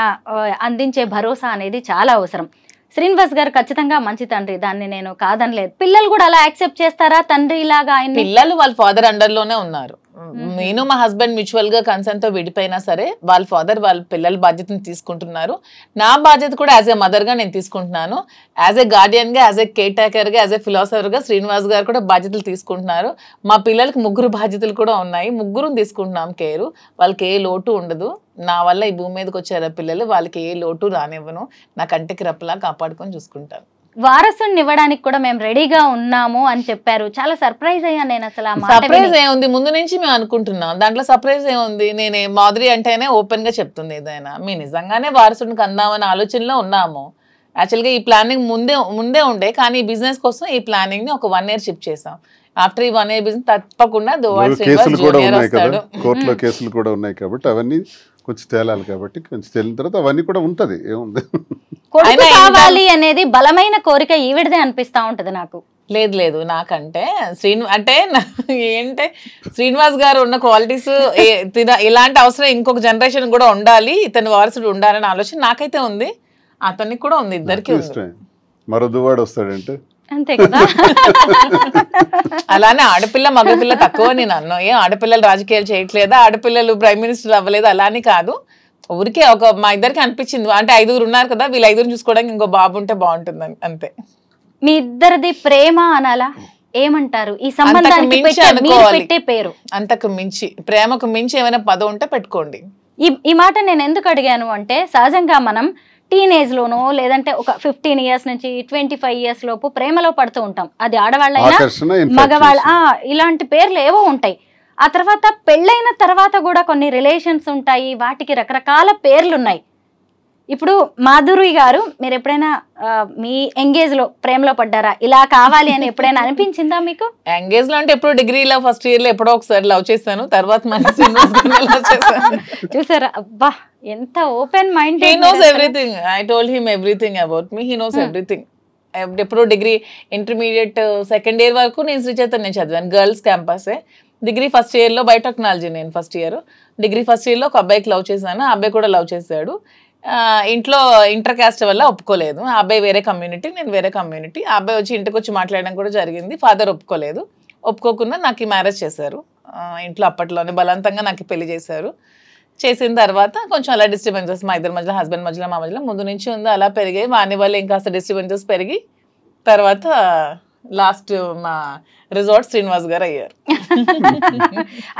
అందించే భరోసా అనేది చాలా అవసరం. శ్రీనివాస్ గారు ఖచ్చితంగా మంచి తండ్రి, దాన్ని నేను కాదనలేదు. పిల్లలు కూడా అలా యాక్సెప్ట్ చేస్తారా తండ్రి లాగా? ఆయన పిల్లలు వాళ్ళ ఫాదర్ అండర్ లోనే ఉన్నారు. నేను మా హస్బెండ్ మ్యూచువల్ గా కన్సర్న్ తో విడిపోయినా సరే వాళ్ళ ఫాదర్ వాళ్ళ పిల్లల బాధ్యతను తీసుకుంటున్నారు. నా బాధ్యత కూడా యాజ్ ఏ మదర్ గా నేను తీసుకుంటున్నాను. యాజ్ ఏ గార్డియన్ గా, యాజ్ ఏ కేర్ టేకర్ గా, యాజ్ ఏ ఫిలాసఫర్ గా శ్రీనివాస్ గారు కూడా బాధ్యతలు తీసుకుంటున్నారు. మా పిల్లలకి 3 బాధ్యతలు కూడా ఉన్నాయి. 3 తీసుకుంటున్నాం కేరు. వాళ్ళకి ఏ లోటు ఉండదు. నా వల్ల ఈ భూమి మీదకి వచ్చారు పిల్లలు, వాళ్ళకి ఏ లోటు రానివ్వను. నా కంటికి రెప్పలా కాపాడుకొని చూసుకుంటాను. వారసుని ఇవ్వడానికి కూడా మేము రెడీగా ఉన్నాము అని చెప్పారు. చాలా సర్ప్రైజ్ అయ్యా నేను అసలు. సర్ప్రైజ్ ఏముంది, ముందు నుంచి మేము అనుకుంటున్నాం. దాంట్లో సర్ప్రైజ్ ఏముంది? నేనే మాధురి అంటేనే ఓపెన్ గా చెప్తుంది ఏదైనా. మేము నిజంగానే వారసుడికి అందామనే ఆలోచనలో ఉన్నాము. యాక్చువల్గా ఈ ప్లానింగ్ ముందే ఉండే, కానీ ఈ బిజినెస్ కోసం ఈ ప్లానింగ్ ని ఒక 1 year షిఫ్ట్ చేసాం. ఆఫ్టర్ ఈ 1 year బిజినెస్ తప్పకుండా కోర్టులో కేసులు కూడా ఉన్నాయి కాబట్టి అవన్నీ కొంచెం తేలాలి. కాబట్టి కొంచెం తేలిన తర్వాత అవన్నీ కూడా ఉంటది. ఏముంది, కావాలి అనేది బలమైన కోరిక ఈవిడదే అనిపిస్తా ఉంటది నాకు. లేదు నాకంటే ఏంటంటే శ్రీనివాస్ గారు ఉన్న క్వాలిటీస్, ఇలాంటి అవసరం ఇంకొక జనరేషన్ కూడా ఉండాలి, ఇతని వారసుడు ఉండాలనే ఆలోచన నాకైతే ఉంది, అతనికి కూడా ఉంది, ఇద్దరికి ఉంది. మరో దువాడు వస్తాడంటే అంతే కదా. అలానే ఆడపిల్ల మగపిల్ల తక్కువ నేను అన్నా. ఏం ఆడపిల్లలు రాజకీయాలు చేయట్లేదా, ఆడపిల్లలు ప్రైమ్ మినిస్టర్ అవ్వలేదు అలానే కాదు. ఊరికే మా ఇద్దరికి అనిపించింది, అంటే 5 ఉన్నారు కదా, వీళ్ళు 5 చూసుకోవడానికి ఇంకో బాబు ఉంటే బాగుంటుంది అంతే. మీ ఇద్దరిది ప్రేమ అనాలా, ఏమంటారు ఈ సంబంధానికి పెట్టే పేరు? అంతకు మించి, ప్రేమకు మించి ఏమైనా పదం ఉంటే పెట్టుకోండి. ఈ మాట నేను ఎందుకు అడిగాను అంటే, సహజంగా మనం టీనేజ్ లోనో లేదంటే ఒక 15 years నుంచి 25 years లోపు ప్రేమలో పడుతూ ఉంటాం. అది ఆడవాళ్ళైనా మగవాళ్ళ, ఇలాంటి పేర్లు ఏవో ఉంటాయి. ఆ తర్వాత పెళ్ళైన తర్వాత కూడా కొన్ని రిలేషన్స్ ఉంటాయి, వాటికి రకరకాల పేర్లు ఉన్నాయి. ఇప్పుడు మాధురి గారు, మీరు ఎప్పుడైనా మీ ఎంగేజ్ లో ప్రేమలో పడ్డారా? ఇలా కావాలి అని ఎప్పుడైనా అనిపించిందా మీకు? ఎంగేజ్ లో అంటే ఎప్పుడు డిగ్రీలో ఫస్ట్ ఇయర్ లో ఎప్పుడో ఒకసారి లవ్ చేశాను, తర్వాత చూసారా, అబ్బా ఎంత open mind. He knows everything. I told him everything about me. He knows everything. ఎప్పుడు డిగ్రీ ఇంటర్మీడియట్ సెకండ్ ఇయర్ వరకు నేను శ్రీ చైతన్య చదివాను, గర్ల్స్ క్యాంపసే. డిగ్రీ ఫస్ట్ ఇయర్ లో బయోటెక్నాలజీ నేను first year. Degree first year లో ఒక అబ్బాయికి లవ్ చేశాను, ఆ అబ్బాయి కూడా లవ్ చేశాడు. ఇంట్లో ఇంటర్ కాస్ట్ వల్ల ఒప్పుకోలేదు. ఆ అబ్బాయి వేరే కమ్యూనిటీ, నేను వేరే కమ్యూనిటీ. ఆ అబ్బాయి వచ్చి ఇంటికి వచ్చి మాట్లాడడం కూడా జరిగింది. ఫాదర్ ఒప్పుకోలేదు. ఒప్పుకోకుండా నాకు మ్యారేజ్ చేశారు ఇంట్లో. అప్పట్లోనే బలవంతంగా నాకు పెళ్లి చేశారు. చేసిన తర్వాత కొంచెం అలా డిస్టర్బెన్సెస్ మా ఇద్దరి మధ్యలో, హస్బెండ్ మధ్యలో, మా మధ్యలో ముందు నుంచి ఉంది, అలా పెరిగాయి. వాని వల్ల ఇంకాస్త డిస్టర్బెన్సెస్ పెరిగి తర్వాత లాస్ట్ మా రిజార్ట్ శ్రీనివాస్ గారు అయ్యారు.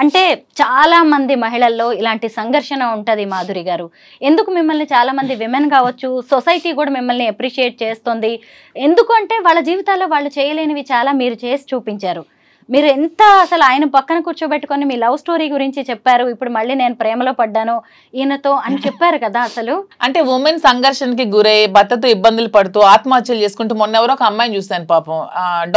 అంటే చాలా మంది మహిళల్లో ఇలాంటి సంఘర్షణ ఉంటది మాధురి గారు. ఎందుకు మిమ్మల్ని చాలా మంది విమెన్ కావచ్చు, సొసైటీ కూడా మిమ్మల్ని అప్రిషియేట్ చేస్తుంది. ఎందుకు అంటే వాళ్ళ జీవితాల్లో వాళ్ళు చేయలేనివి చాలా మీరు చేసి చూపించారు. మీరు ఎంత అసలు ఆయన పక్కన కూర్చోబెట్టుకొని మీ లవ్ స్టోరీ గురించి చెప్పారు. ఇప్పుడు మళ్ళీ నేను ప్రేమలో పడ్డాను ఈయనతో అని చెప్పారు కదా. అసలు అంటే ఉమెన్ సంఘర్షణకి గురై భర్తతో ఇబ్బందులు పడుతూ ఆత్మహత్యలు చేసుకుంటూ, మొన్న ఎవరో ఒక అమ్మాయిని చూశాను పాపం,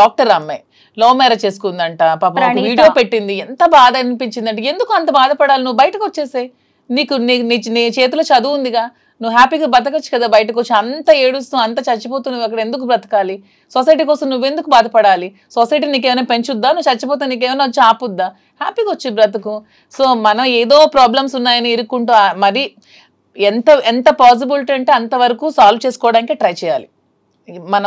డాక్టర్ అమ్మాయి లవ్ మ్యారేజ్ చేసుకుందంట పాపం, వీడియో పెట్టింది. ఎంత బాధ అనిపించింది అంటే, ఎందుకు అంత బాధపడాలి, నువ్వు బయటకు వచ్చేసాయి, నీకు నీ చేతిలో చదువు ఉందిగా, నువ్వు హ్యాపీగా బతకచ్చు కదా, బయటకు వచ్చి అంత ఏడుస్తూ అంత చచ్చిపోతూ నువ్వు అక్కడ ఎందుకు బ్రతకాలి? సొసైటీ కోసం నువ్వెందుకు బాధపడాలి? సొసైటీ నీకేమైనా పెంచుద్దా? నువ్వు చచ్చిపోతే నీకేమైనా వచ్చి ఆపుద్దా? హ్యాపీగా వచ్చి బ్రతుకు. సో మనం ఏదో ప్రాబ్లమ్స్ ఉన్నాయని ఇరుక్కుంటూ మరి ఎంత పాసిబిలిటీ అంటే అంతవరకు సాల్వ్ చేసుకోవడానికి ట్రై చేయాలి. మన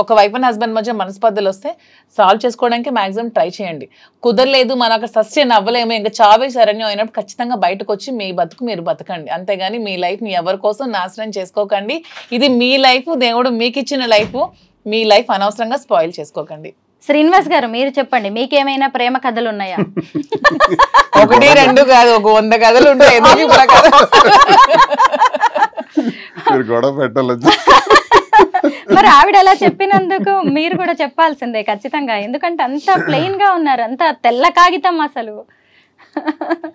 ఒక వైఫ్ అండ్ హస్బెండ్ మధ్య మనస్పర్ధలు వస్తే సాల్వ్ చేసుకోవడానికి మాక్సిమం ట్రై చేయండి. కుదరలేదు, మనం అక్కడ సస్టైన్ అవ్వలేము, ఇంకా చావే శరణ్యం అయినప్పుడు ఖచ్చితంగా బయటకు వచ్చి మీ బతుకు మీరు బతకండి. అంతేగాని మీ లైఫ్ని ఎవరి కోసం నాశనం చేసుకోకండి. ఇది మీ లైఫ్, దేవుడు మీకు ఇచ్చిన లైఫ్. మీ లైఫ్ అనవసరంగా స్పాయిల్ చేసుకోకండి. శ్రీనివాస్ గారు, మీరు చెప్పండి, మీకేమైనా ప్రేమ కథలు ఉన్నాయా? 1, 2 కాదు, ఒక 100 కథలు ఉంటాయి. గొడవ పెట్టాలి. మరి ఆవిడ అలా చెప్పినందుకు మీరు కూడా చెప్పాల్సిందే ఖచ్చితంగా. ఎందుకంటే అంత ప్లెయిన్ గా ఉన్నారు, అంత తెల్ల కాగితం. అసలు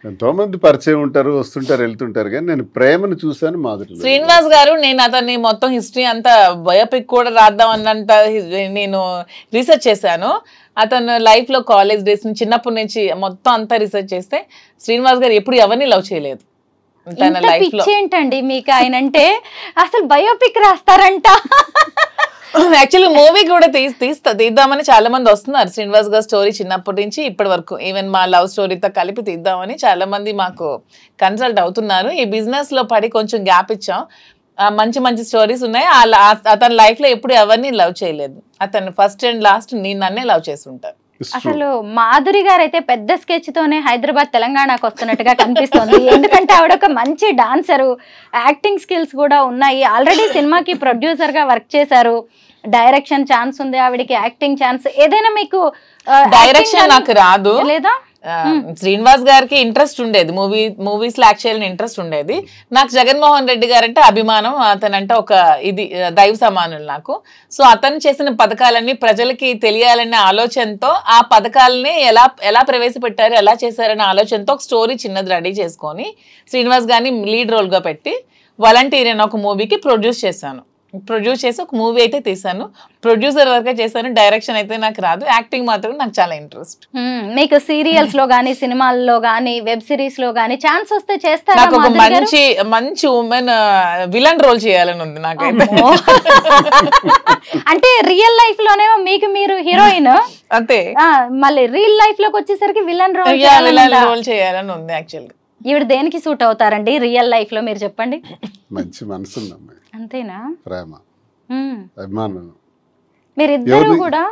ఎంతో మంది పరిచయం ఉంటారు, వస్తుంటారు, వెళ్తుంటారు, కానీ నేను ప్రేమను చూసాను మాధురి. శ్రీనివాస్ గారు, నేను అతన్ని మొత్తం హిస్టరీ అంతా బయోపిక్ కూడా రాద్దాం అన్నంత నేను రీసెర్చ్ చేశాను. అతను లైఫ్ లో కాలేజ్ డేస్ నుంచి, చిన్నప్పటి నుంచి మొత్తం అంతా రీసెర్చ్ చేస్తే శ్రీనివాస్ గారు ఎప్పుడు ఎవరిని లవ్ చేయలేదు. ఏంటండి మీకు ఆయన అంటే? అసలు బయోపిక్ రాస్తారంట. యాక్చువల్లీ మూవీ కూడా తీద్దామని చాలా మంది వస్తున్నారు. శ్రీనివాస్ గారి స్టోరీ చిన్నప్పటి నుంచి ఇప్పటి వరకు, ఈవెన్ మా లవ్ స్టోరీతో కలిపి తీద్దామని చాలా మంది మాకు కన్సల్ట్ అవుతున్నారు. ఈ బిజినెస్ లో పడి కొంచెం గ్యాప్ ఇచ్చాం. మంచి మంచి స్టోరీస్ ఉన్నాయి. అతని లైఫ్ లో ఎప్పుడు ఎవరిని లవ్ చేయలేదు. అతను ఫస్ట్ అండ్ లాస్ట్ నన్నే లవ్ చేసి ఉంటారు. అసలు మాధురి గారు అయితే పెద్ద స్కెచ్ తోనే హైదరాబాద్ తెలంగాణకు వస్తున్నట్టుగా కనిపిస్తుంది. ఎందుకంటే ఆవిడ ఒక మంచి డాన్సరు, యాక్టింగ్ స్కిల్స్ కూడా ఉన్నాయి. ఆల్రెడీ సినిమాకి ప్రొడ్యూసర్ గా వర్క్ చేశారు. డైరెక్షన్ ఛాన్స్ ఉంది ఆవిడకి, యాక్టింగ్ ఛాన్స్. ఏదైనా మీకు డైరెక్షన్ నాకు రాదు లేదా? శ్రీనివాస్ గారికి ఇంట్రెస్ట్ ఉండేది, మూవీస్ లో యాక్ట్ చేయాలని ఇంట్రెస్ట్ ఉండేది. నాకు జగన్మోహన్ రెడ్డి గారు అంటే అభిమానం. అతనంటే ఒక ఇది దైవ సమానులు నాకు. సో అతను చేసిన పథకాలన్నీ ప్రజలకి తెలియాలనే ఆలోచనతో, ఆ పథకాలని ఎలా ప్రవేశపెట్టారు, ఎలా చేశారనే ఆలోచనతో ఒక స్టోరీ చిన్నది రెడీ చేసుకొని శ్రీనివాస్ గారిని లీడ్ రోల్ గా పెట్టి వాలంటీర్ అనే ఒక మూవీకి ప్రొడ్యూస్ చేసి ఒక మూవీ అయితే తీసాను. ప్రొడ్యూసర్ వర్క్ చేశాను. డైరెక్షన్ అయితే నాకు రాదు. యాక్టింగ్ మాత్రం నాకు చాలా ఇంట్రెస్ట్. మీకు సీరియల్స్ లో గానీ, సినిమాల్లో గానీ, వెబ్ సిరీస్ లో గానీ ఛాన్స్ వస్తే చేస్తారా? నాకు ఒక మంచి ఉమెన్ విలన్ రోల్ చేయాలని ఉంది నాకైతే. అంటే రియల్ లైఫ్ లోనేమో మీకు మీరు హీరోయిన్, అంతే. మళ్ళీ రియల్ లైఫ్ లోకి వచ్చేసరికి విలన్ రోల్ చేయాలని ఉంది. యాక్చువల్ గా ఈవిడ దేనికి సూట్ అవుతారండి రియల్ లైఫ్ లో, మీరు చెప్పండి. మంచి మనసు, అంతేనా? ప్రేమ, అభిమానం. మీరిద్దరూ కూడా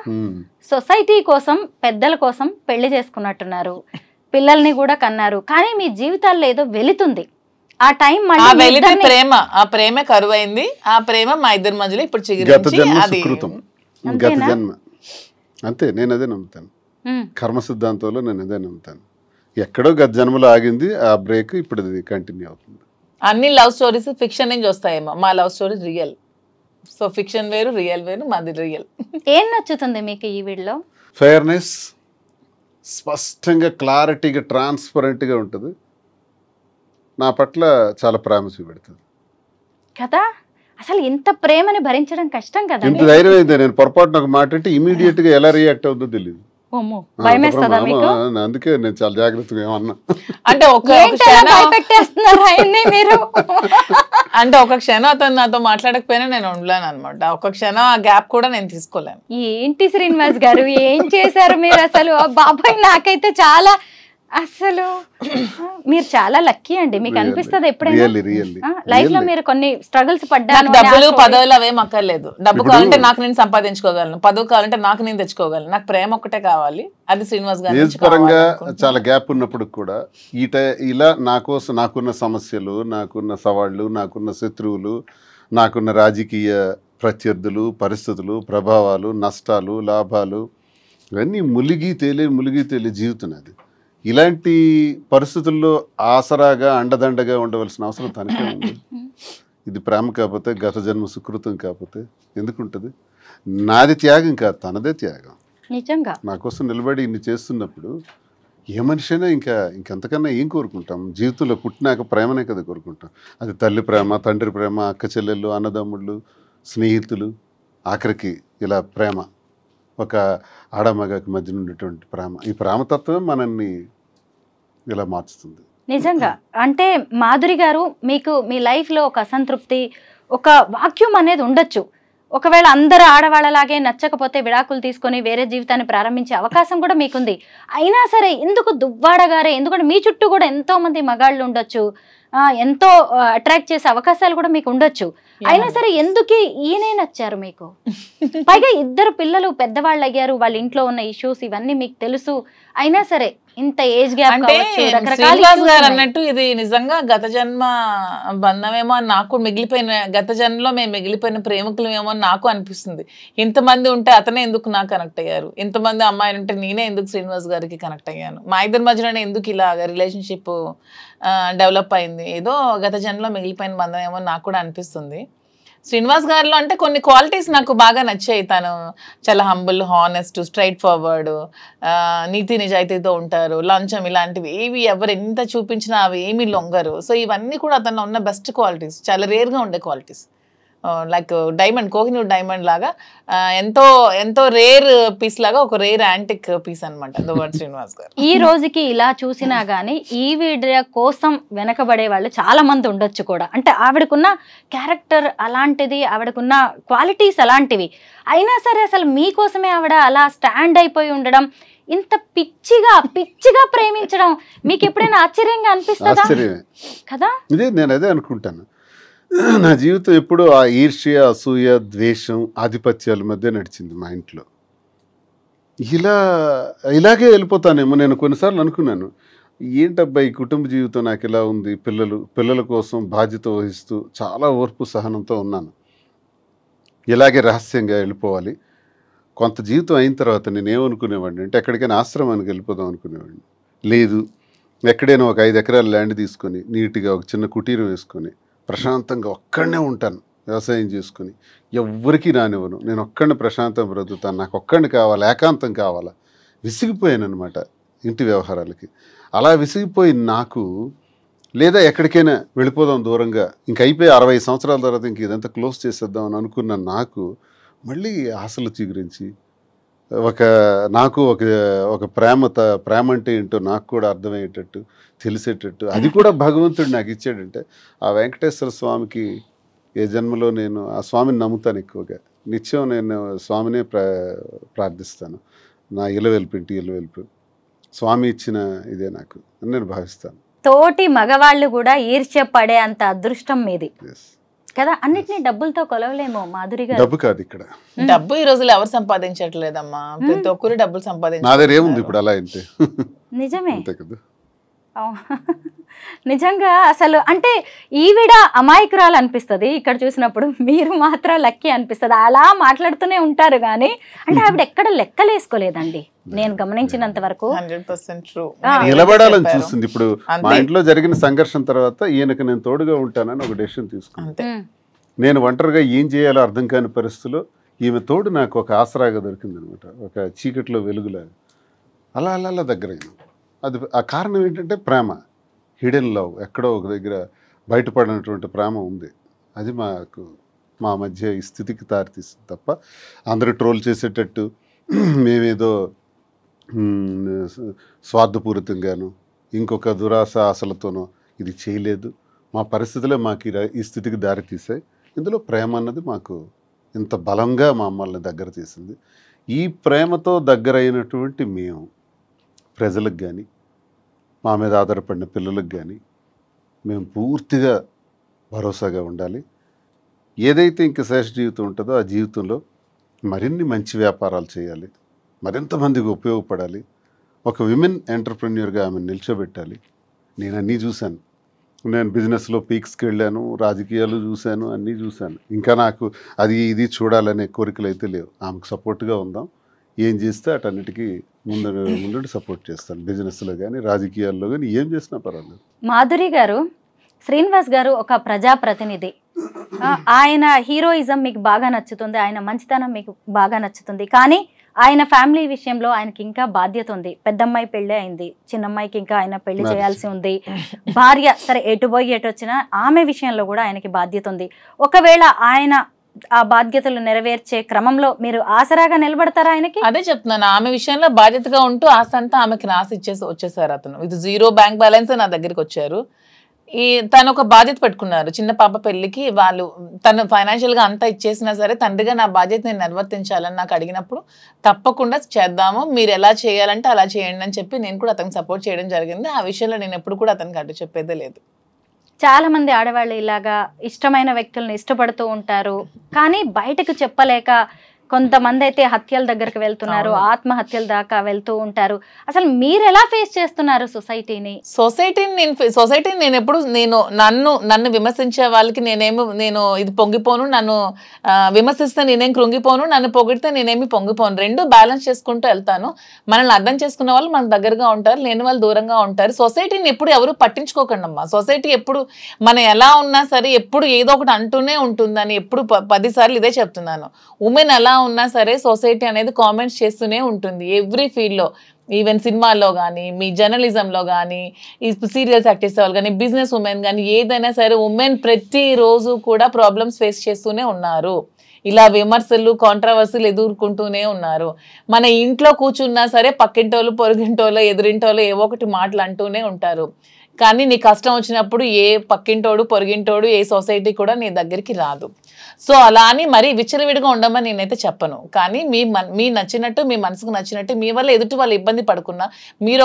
సొసైటీ కోసం పెద్దల కోసం పెళ్లి చేసుకున్నట్టున్నారు, పిల్లల్ని కూడా కన్నారు, కానీ మీ జీవితాల్లో ఏదో వెళుతుంది. ఆ టైం ఆ ప్రేమ కరువైంది. ఆ ప్రేమ మా ఇద్దరి మధ్యలో ఇప్పుడు గత జన్మ అంతే. నేను అదే నమ్ముతాను, కర్మ సిద్ధాంతంలో నేను అదే నమ్ముతాను. ఎక్కడో గత జన్మలో ఆగింది, ఆ బ్రేక్ ఇప్పుడు అది కంటిన్యూ అవుతుంది. అన్ని లవ్ స్టోరీస్ ఫిక్షన్ నుంచి వస్తాయేమో, మా love story real. So fiction వేరు, రియల్ వేరు, మాది రియల్. ఏం నచ్చుతుంది మీకు ఈ వీడియోలో? ఫెయిర్నెస్, స్పష్టంగా క్లారిటీగా ట్రాన్స్పరెంట్గా ఉంటుంది. నా పట్ల చాలా ప్రేమ చూపెడుతుంది కదా. అసలు ఇంత ప్రేమని భరించడం కష్టం కదా. ఇంత ధైర్యం అయితే నేను పొరపాటున ఒక మాట అంటే ఇమీడియట్ గా ఎలా రియాక్ట్ అవుతుందో తెలియదు. అందుకే నేను చాలా జాగ్రత్తగా ఏమన్నా అంటే ఒక క్షణం అతను నాతో మాట్లాడకపోయినా నేను ఉండలేను అనమాట. ఒక క్షణం ఆ గ్యాప్ కూడా నేను తీసుకోలేను. ఏంటి శ్రీనివాస్ గారు ఏం చేశారు మీరు అసలు? బాబాయ్ నాకైతే చాలా అసలు మీరు చాలా లక్కీ అండి. మీకు అనిపిస్తుంది ఎప్పుడైనా లైఫ్ లో మీరు కొన్ని స్ట్రగుల్స్ పడ్డాను? డబ్బులు పదవులు అవేం అక్కర్లేదు. డబ్బు కావాలంటే నాకు నేను సంపాదించుకోగలను, పదవి కావాలంటే నాకు నేను తెచ్చుకోగలను. నాకు ప్రేమ ఒక్కటే కావాలి, అది శ్రీనివాస్ గారు. పరంగా చాలా గ్యాప్ ఉన్నప్పుడు కూడా ఇలా నా కోసం నాకున్న సమస్యలు, నాకున్న సవాళ్లు, నాకున్న శత్రువులు, నాకున్న రాజకీయ ప్రత్యర్థులు, పరిస్థితులు, ప్రభావాలు, నష్టాలు, లాభాలు ఇవన్నీ ములిగి తేలి జీవితం. అది ఇలాంటి పరిస్థితుల్లో ఆసరాగా అండదండగా ఉండవలసిన అవసరం తనకే ఉంది. ఇది ప్రేమ కాకపోతే, గత జన్మ సుకృతం కాకపోతే ఎందుకుంటుంది? నాది త్యాగం కాదు, తనదే త్యాగం. నిజంగా నా కోసం నిలబడి ఇన్ని చేస్తున్నప్పుడు ఏ మనిషి అయినా ఇంకెంతకన్నా ఏం కోరుకుంటాం? జీవితంలో పుట్టినాక ప్రేమనే కదా కోరుకుంటాం. అది తల్లి ప్రేమ, తండ్రి ప్రేమ, అక్క చెల్లెళ్ళు, అన్నదమ్ముళ్ళు, స్నేహితులు, ఆఖరికి ఇలా ప్రేమ, ఒక ఆడమగకి మధ్య ఉన్నటువంటి ప్రేమ. ఈ ప్రేమతత్వమే మనల్ని ఇలా మార్చుతుంది. నిజంగా అంటే మాధురి గారు, మీకు మీ లైఫ్లో ఒక అసంతృప్తి, ఒక వాక్యూమ్ అనేది ఉండొచ్చు. ఒకవేళ అందరూ ఆడవాళ్ళలాగే నచ్చకపోతే విడాకులు తీసుకొని వేరే జీవితాన్ని ప్రారంభించే అవకాశం కూడా మీకుంది. అయినా సరే ఎందుకు దువ్వాడగారే? ఎందుకంటే మీ చుట్టూ కూడా ఎంతో మంది మగాళ్ళు ఉండొచ్చు, ఎంతో అట్రాక్ట్ చేసే అవకాశాలు కూడా మీకు ఉండొచ్చు. అయినా సరే ఎందుకు ఈయనే నచ్చారు మీకు? పైగా ఇద్దరు పిల్లలు పెద్దవాళ్ళు అయ్యారు, వాళ్ళ ఇంట్లో ఉన్న ఇష్యూస్ ఇవన్నీ మీకు తెలుసు. అయినా సరే ఇంత ఏజ్ గ్యాప్ అంటే శ్రీనివాస్ గారు అన్నట్టు ఇది నిజంగా గత జన్మ బంధమేమో అని నాకు, మిగిలిపోయిన గత జన్మలో మేము మిగిలిపోయిన ప్రేమికులమేమో అని నాకు అనిపిస్తుంది. ఇంతమంది ఉంటే అతనే ఎందుకు నాకు కనెక్ట్ అయ్యారు, ఇంతమంది అమ్మాయిలు ఉంటే నేనే ఎందుకు శ్రీనివాస్ గారికి కనెక్ట్ అయ్యాను, మా ఇద్దరి మధ్యలోనే ఎందుకు ఇలాగ రిలేషన్షిప్ డెవలప్ అయింది, ఏదో గత జన్మలో మిగిలిపోయిన బంధం ఏమో నాకు కూడా అనిపిస్తుంది. శ్రీనివాస్ గారిలో అంటే కొన్ని క్వాలిటీస్ నాకు బాగా నచ్చాయి. తను చాలా హంబుల్, హానెస్ట్, స్ట్రైట్ ఫార్వర్డ్, నీతి నిజాయితీతో ఉంటారు, లంచం ఇలాంటివి ఏవి ఎవరు ఎంత చూపించినా అవి ఏమీ లొంగరు. సో ఇవన్నీ కూడా అతను ఉన్న బెస్ట్ క్వాలిటీస్, చాలా రేర్గా ఉండే qualities. Like diamond, Kohinoor diamond లాగా ఎంతో ఎంతో రేర్ పీస్ లాగా, ఒక రేర్ యాంటిక్ పీస్ అనమాట శ్రీనివాస్ గారు. ఈ రోజుకి ఇలా చూసినా గానీ ఈ వీడియో కోసం వెనకబడే వాళ్ళు చాలా మంది ఉండొచ్చు కూడా. అంటే ఆవిడకున్న క్యారెక్టర్ అలాంటిది, ఆవిడకున్న క్వాలిటీస్ అలాంటివి. అయినా సరే అసలు మీకోసమే ఆవిడ అలా స్టాండ్ అయిపోయి ఉండడం, ఇంత పిచ్చిగా ప్రేమించడం మీకు ఎప్పుడైనా ఆశ్చర్యంగా అనిపిస్తుందా కదా? నేను అదే అనుకుంటాను. నా జీవితం ఎప్పుడూ ఆ ఈర్ష్య, అసూయ, ద్వేషం, ఆధిపత్యాల మధ్య నడిచింది మా ఇంట్లో. ఇలాగే వెళ్ళిపోతానేమో. నేను కొన్నిసార్లు అనుకున్నాను, ఏంటబ్బా ఈ కుటుంబ జీవితం నాకు ఇలా ఉంది, పిల్లల కోసం బాధ్యత వహిస్తూ చాలా ఓర్పు సహనంతో ఉన్నాను. ఇలాగే రహస్యంగా వెళ్ళిపోవాలి. కొంత జీవితం అయిన తర్వాత నేను ఏమనుకునేవాడిని అంటే ఎక్కడికైనా ఆశ్రమానికి వెళ్ళిపోదాం అనుకునేవాడిని. లేదు, ఎక్కడైనా ఒక 5 ఎకరాల ల్యాండ్ తీసుకొని నీట్గా ఒక చిన్న కుటీరం వేసుకొని ప్రశాంతంగా ఒక్కడనే ఉంటాను, వ్యవసాయం చేసుకుని, ఎవ్వరికీ రానివ్వను, నేను ఒక్కడిని ప్రశాంతం బ్రతుకుతాను, నాకు ఒక్కడిని కావాలి, ఏకాంతం కావాలా. విసిగిపోయాను అనమాట ఇంటి వ్యవహారాలకి. అలా విసిగిపోయి నాకు, లేదా ఎక్కడికైనా వెళ్ళిపోదాం దూరంగా, ఇంక అయిపోయి 60 సంవత్సరాల తర్వాత ఇంక ఇదంతా క్లోజ్ చేసేద్దాం అని అనుకున్న నాకు మళ్ళీ ఆశలు చిగురించి నాకు ఒక ప్రేమ అంటే ఏంటో నాకు కూడా అర్థమయ్యేటట్టు, తెలిసేటట్టు, అది కూడా భగవంతుడు నాకు ఇచ్చాడంటే ఆ వెంకటేశ్వర స్వామికి ఏ జన్మలో నేను ఆ స్వామిని నమ్ముతాను ఎక్కువగా. నిత్యం నేను స్వామినే ప్రార్థిస్తాను. నా ఇంటి ఇలవెల్పు స్వామి ఇచ్చిన ఇదే నాకు అని నేను భావిస్తాను. తోటి మగవాళ్ళు కూడా ఈర్ష్య పడే అంత అదృష్టం మీది. కదా, అన్నిటినీ డబ్బులతో కొలవలేము మాధురి గారు. డబ్బు కాదు ఇక్కడ, డబ్బు ఈ రోజుల్లో ఎవరు సంపాదించట్లేదమ్మా, ప్రతి ఒక్కరు డబ్బులు నా దగ్గర సంపాదించారు. ఏముంది ఇప్పుడు అలా అంటే నిజమే. అంతే కదా. నిజంగా అసలు అంటే ఈవిడ అమాయకురాలు అనిపిస్తుంది ఇక్కడ చూసినప్పుడు, మీరు మాత్రం లక్కీ అనిపిస్తుంది. అలా మాట్లాడుతూనే ఉంటారు కానీ అంటే ఆవిడ ఎక్కడ లెక్కలేసుకోలేదండి నేను గమనించినంత వరకు. 100% ట్రూ. నిలబడాలని చూస్తుంది. ఇప్పుడు మా ఇంట్లో జరిగిన సంఘర్షణ తర్వాత ఈయనకు నేను తోడుగా ఉంటానని ఒక డెసిషన్ తీసుకున్నాను. నేను ఒంటరిగా ఏం చేయాలో అర్థం కాని పరిస్థితిలో ఈమె తోడు నాకు ఒక ఆసరాగా దొరికింది అనమాట, ఒక చీకట్లో వెలుగులాగా. అలా అలా అలా దగ్గరైన అది ఆ కారణం ఏంటంటే ప్రేమ, హిడెన్ లవ్, ఎక్కడో ఒక దగ్గర బయటపడినటువంటి ప్రేమ ఉంది. అది మా మధ్య ఈ స్థితికి దారితీస్తుంది తప్ప అందరూ ట్రోల్ చేసేటట్టు మేమేదో స్వార్థపూరితంగాను ఇంకొక దురాశ ఆశలతోనో ఇది చేయలేదు. మా పరిస్థితులే మాకు ఈ స్థితికి దారితీసాయి. ఇందులో ప్రేమ అన్నది మాకు ఇంత బలంగా మమ్మల్ని దగ్గర తీసింది. ఈ ప్రేమతో దగ్గరైనటువంటి మేము ప్రజలకు కానీ మా మీద ఆధారపడిన పిల్లలకు కానీ మేము పూర్తిగా భరోసాగా ఉండాలి. ఏదైతే ఇంక శేష జీవితం ఉంటుందో ఆ జీవితంలో మరిన్ని మంచి వ్యాపారాలు చేయాలి, మరింత మందికి ఉపయోగపడాలి, ఒక విమెన్ ఎంటర్ప్రెన్యూర్గా ఆమె నిల్చోబెట్టాలి. నేను అన్నీ చూశాను. నేను బిజినెస్లో పీక్స్కి వెళ్ళాను, రాజకీయాలు చూశాను, అన్నీ చూశాను. ఇంకా నాకు అది ఇది చూడాలనే కోరికలు అయితే లేవు. ఆమెకు సపోర్ట్గా ఉందాం, ఏం చేస్తే అటన్నిటికీ ముందు సపోర్ట్ చేస్తాను. బిజినెస్లో కానీ రాజకీయాల్లో కానీ ఏం చేసినా పర్వాలేదు. మాధురి గారు, శ్రీనివాస్ గారు ఒక ప్రజాప్రతినిధి. ఆయన హీరోయిజం మీకు బాగా నచ్చుతుంది, ఆయన మంచితనం మీకు బాగా నచ్చుతుంది. కానీ ఆయన ఫ్యామిలీ విషయంలో ఆయనకి ఇంకా బాధ్యత ఉంది. పెద్దమ్మాయి పెళ్ళి అయింది, చిన్నమ్మాయికి ఇంకా ఆయన పెళ్లి చేయాల్సి ఉంది. భార్య సరే ఎటు పోయి ఎటు వచ్చినా ఆమె విషయంలో కూడా ఆయనకి బాధ్యత ఉంది. ఒకవేళ ఆయన ఆ బాధ్యతలు నెరవేర్చే క్రమంలో మీరు ఆసరాగా నిలబడతారా ఆయనకి? అదే చెప్తున్నాను, ఆమె విషయంలో బాధ్యతగా ఉంటూ ఆస్తంతా ఆమెకి రాసి వచ్చేసారు. అతను ఇది 0 బ్యాంక్ బ్యాలెన్స్ నా దగ్గరికి వచ్చారు. తను ఒక బాధ్యత పెట్టుకున్నారు. చిన్న పాప పెళ్లికి వాళ్ళు తను ఫైనాన్షియల్గా అంతా ఇచ్చేసినా సరే తండ్రిగా నా బాధ్యత నేను నిర్వర్తించాలని నాకు అడిగినప్పుడు తప్పకుండా చేద్దాము, మీరు ఎలా చేయాలంటే అలా చేయండి అని చెప్పి నేను కూడా అతనికి సపోర్ట్ చేయడం జరిగింది. ఆ విషయంలో నేను ఎప్పుడు కూడా అతనికి అడ్డు చెప్పేదే లేదు. చాలా మంది ఆడవాళ్ళు ఇలాగా ఇష్టమైన వ్యక్తులను ఇష్టపడుతూ ఉంటారు, కానీ బయటకు చెప్పలేక కొంతమంది అయితే హత్యల దగ్గరకు వెళ్తున్నారు, ఆత్మహత్యల దాకా వెళ్తూ ఉంటారు. అసలు మీరు ఎలా ఫేస్ చేస్తున్నారు సొసైటీని? సొసైటీని నేను ఎప్పుడు నన్ను విమర్శించే వాళ్ళకి నేను ఇది పొంగిపోను, నన్ను విమర్శిస్తే నేనేం కృంగిపోను, నన్ను పొగిడితే నేనేమి పొంగిపోను. రెండు బ్యాలెన్స్ చేసుకుంటూ వెళ్తాను. మనల్ని అర్థం చేసుకున్న వాళ్ళు మన దగ్గరగా ఉంటారు, లేని వాళ్ళు దూరంగా ఉంటారు. సొసైటీని ఎప్పుడు ఎవరు పట్టించుకోకండి అమ్మా. సొసైటీ ఎప్పుడు మనం ఎలా ఉన్నా సరే ఎప్పుడు ఏదో ఒకటి అంటూనే ఉంటుందని ఎప్పుడు 10 సార్లు ఇదే చెప్తున్నాను. ఉమెన్ ఎలా ఉన్నా సరే సొసైటీ అనేది కామెంట్స్ చేస్తూనే ఉంటుంది ఎవ్రీ ఫీల్డ్లో. ఈవెన్ సినిమాల్లో కానీ, మీ జర్నలిజంలో కానీ, ఈ సీరియల్స్ యాక్ట్ చేసే వాళ్ళు కానీ, బిజినెస్ ఉమెన్ కానీ, ఏదైనా సరే ఉమెన్ ప్రతిరోజు కూడా ప్రాబ్లమ్స్ ఫేస్ చేస్తూనే ఉన్నారు. ఇలా విమర్శలు కాంట్రవర్సీలు ఎదుర్కొంటూనే ఉన్నారు. మన ఇంట్లో కూర్చున్నా సరే పక్కింటోళ్ళు పొరుగింటోళ్ళు ఎదురింటోళ్ళు ఏవో ఒకటి మాటలు అంటూనే ఉంటారు. కానీ నీ కష్టం వచ్చినప్పుడు ఏ పక్కింటోడు పొరుగింటోడు ఏ సొసైటీ కూడా నీ దగ్గరికి రాదు. సో అలా అని మరీ విచ్చలవిడిగా ఉండమని నేనైతే చెప్పను. కానీ మీ నచ్చినట్టు, మీ మనసుకు నచ్చినట్టు, మీ వల్ల ఎదుటి వాళ్ళు ఇబ్బంది పడకున్నా, మీరు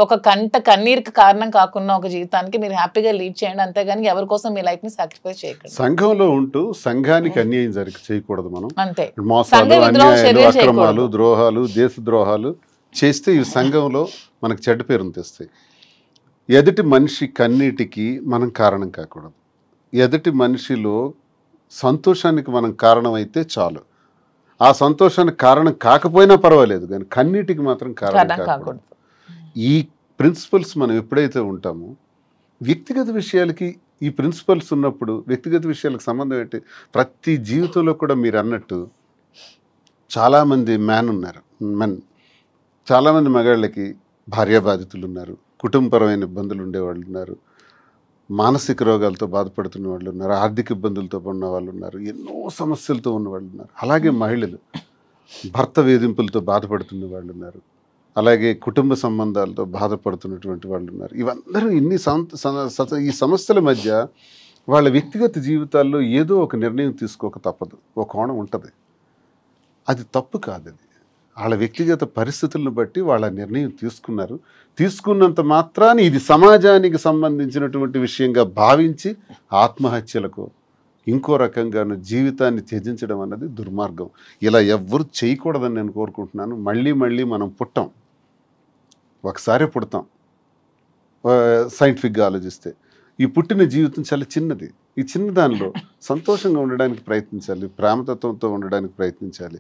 ఒక కంట కన్నీరుకి కారణం కాకుండా ఒక జీవితానికి మీరు హ్యాపీగా లీడ్ చేయండి. అంతేగాని ఎవరి కోసం మీ లైఫ్ ని సాక్రిఫైస్ చేయకండి. సంఘంలో ఉంటూ సంఘానికి అన్యాయం చేయకూడదు. మనం అంతే, మోసాలు, అన్యాయాలు, అక్రమాలు, ద్రోహాలు, దేశ ద్రోహాలు చేస్తే ఈ సంఘంలో మనకు చెడ్డ పేరును తెస్తాయి. ఎదుటి మనిషి కన్నీటికి మనం కారణం కాకూడదు. ఎదుటి మనిషిలో సంతోషానికి మనం కారణమైతే చాలు. ఆ సంతోషానికి కారణం కాకపోయినా పర్వాలేదు, కానీ కన్నీటికి మాత్రం కారణం కాకూడదు. ఈ ప్రిన్సిపల్స్ మనం ఎప్పుడైతే ఉంటామో, వ్యక్తిగత విషయాలకి ఈ ప్రిన్సిపల్స్ ఉన్నప్పుడు వ్యక్తిగత విషయాలకు సంబంధం ఏంటి? ప్రతి జీవితంలో కూడా మీరు అన్నట్టు చాలామంది మెన్ చాలామంది మగాళ్ళకి భార్యాబాధితులు ఉన్నారు, కుటుంబపరమైన ఇబ్బందులు ఉండేవాళ్ళు ఉన్నారు, మానసిక రోగాలతో బాధపడుతున్న వాళ్ళు ఉన్నారు, ఆర్థిక ఇబ్బందులతో ఉన్న వాళ్ళు ఉన్నారు, ఎన్నో సమస్యలతో ఉన్న వాళ్ళు ఉన్నారు. అలాగే మహిళలు భర్త వేధింపులతో బాధపడుతున్న వాళ్ళు ఉన్నారు, అలాగే కుటుంబ సంబంధాలతో బాధపడుతున్నటువంటి వాళ్ళు ఉన్నారు. ఇవందరూ ఈ సమస్యల మధ్య వాళ్ళ వ్యక్తిగత జీవితాల్లో ఏదో ఒక నిర్ణయం తీసుకోక తప్పదు. ఒక కోణం ఉంటుంది, అది తప్పు కాదు. అది వాళ్ళ వ్యక్తిగత పరిస్థితులను బట్టి వాళ్ళ నిర్ణయం తీసుకున్నారు. తీసుకున్నంత మాత్రాన్ని ఇది సమాజానికి సంబంధించినటువంటి విషయంగా భావించి ఆత్మహత్యలకు ఇంకో రకంగాను జీవితాన్ని త్యజించడం అన్నది దుర్మార్గం. ఇలా ఎవ్వరు చేయకూడదని నేను కోరుకుంటున్నాను. మళ్ళీ మళ్ళీ మనం పుట్టాం, ఒకసారి పుడతాం సైంటిఫిక్గా ఆలోచిస్తే. ఈ పుట్టిన జీవితం చాలా చిన్నది. ఈ చిన్న దానిలో సంతోషంగా ఉండడానికి ప్రయత్నించాలి, ప్రేమతత్వంతో ఉండడానికి ప్రయత్నించాలి.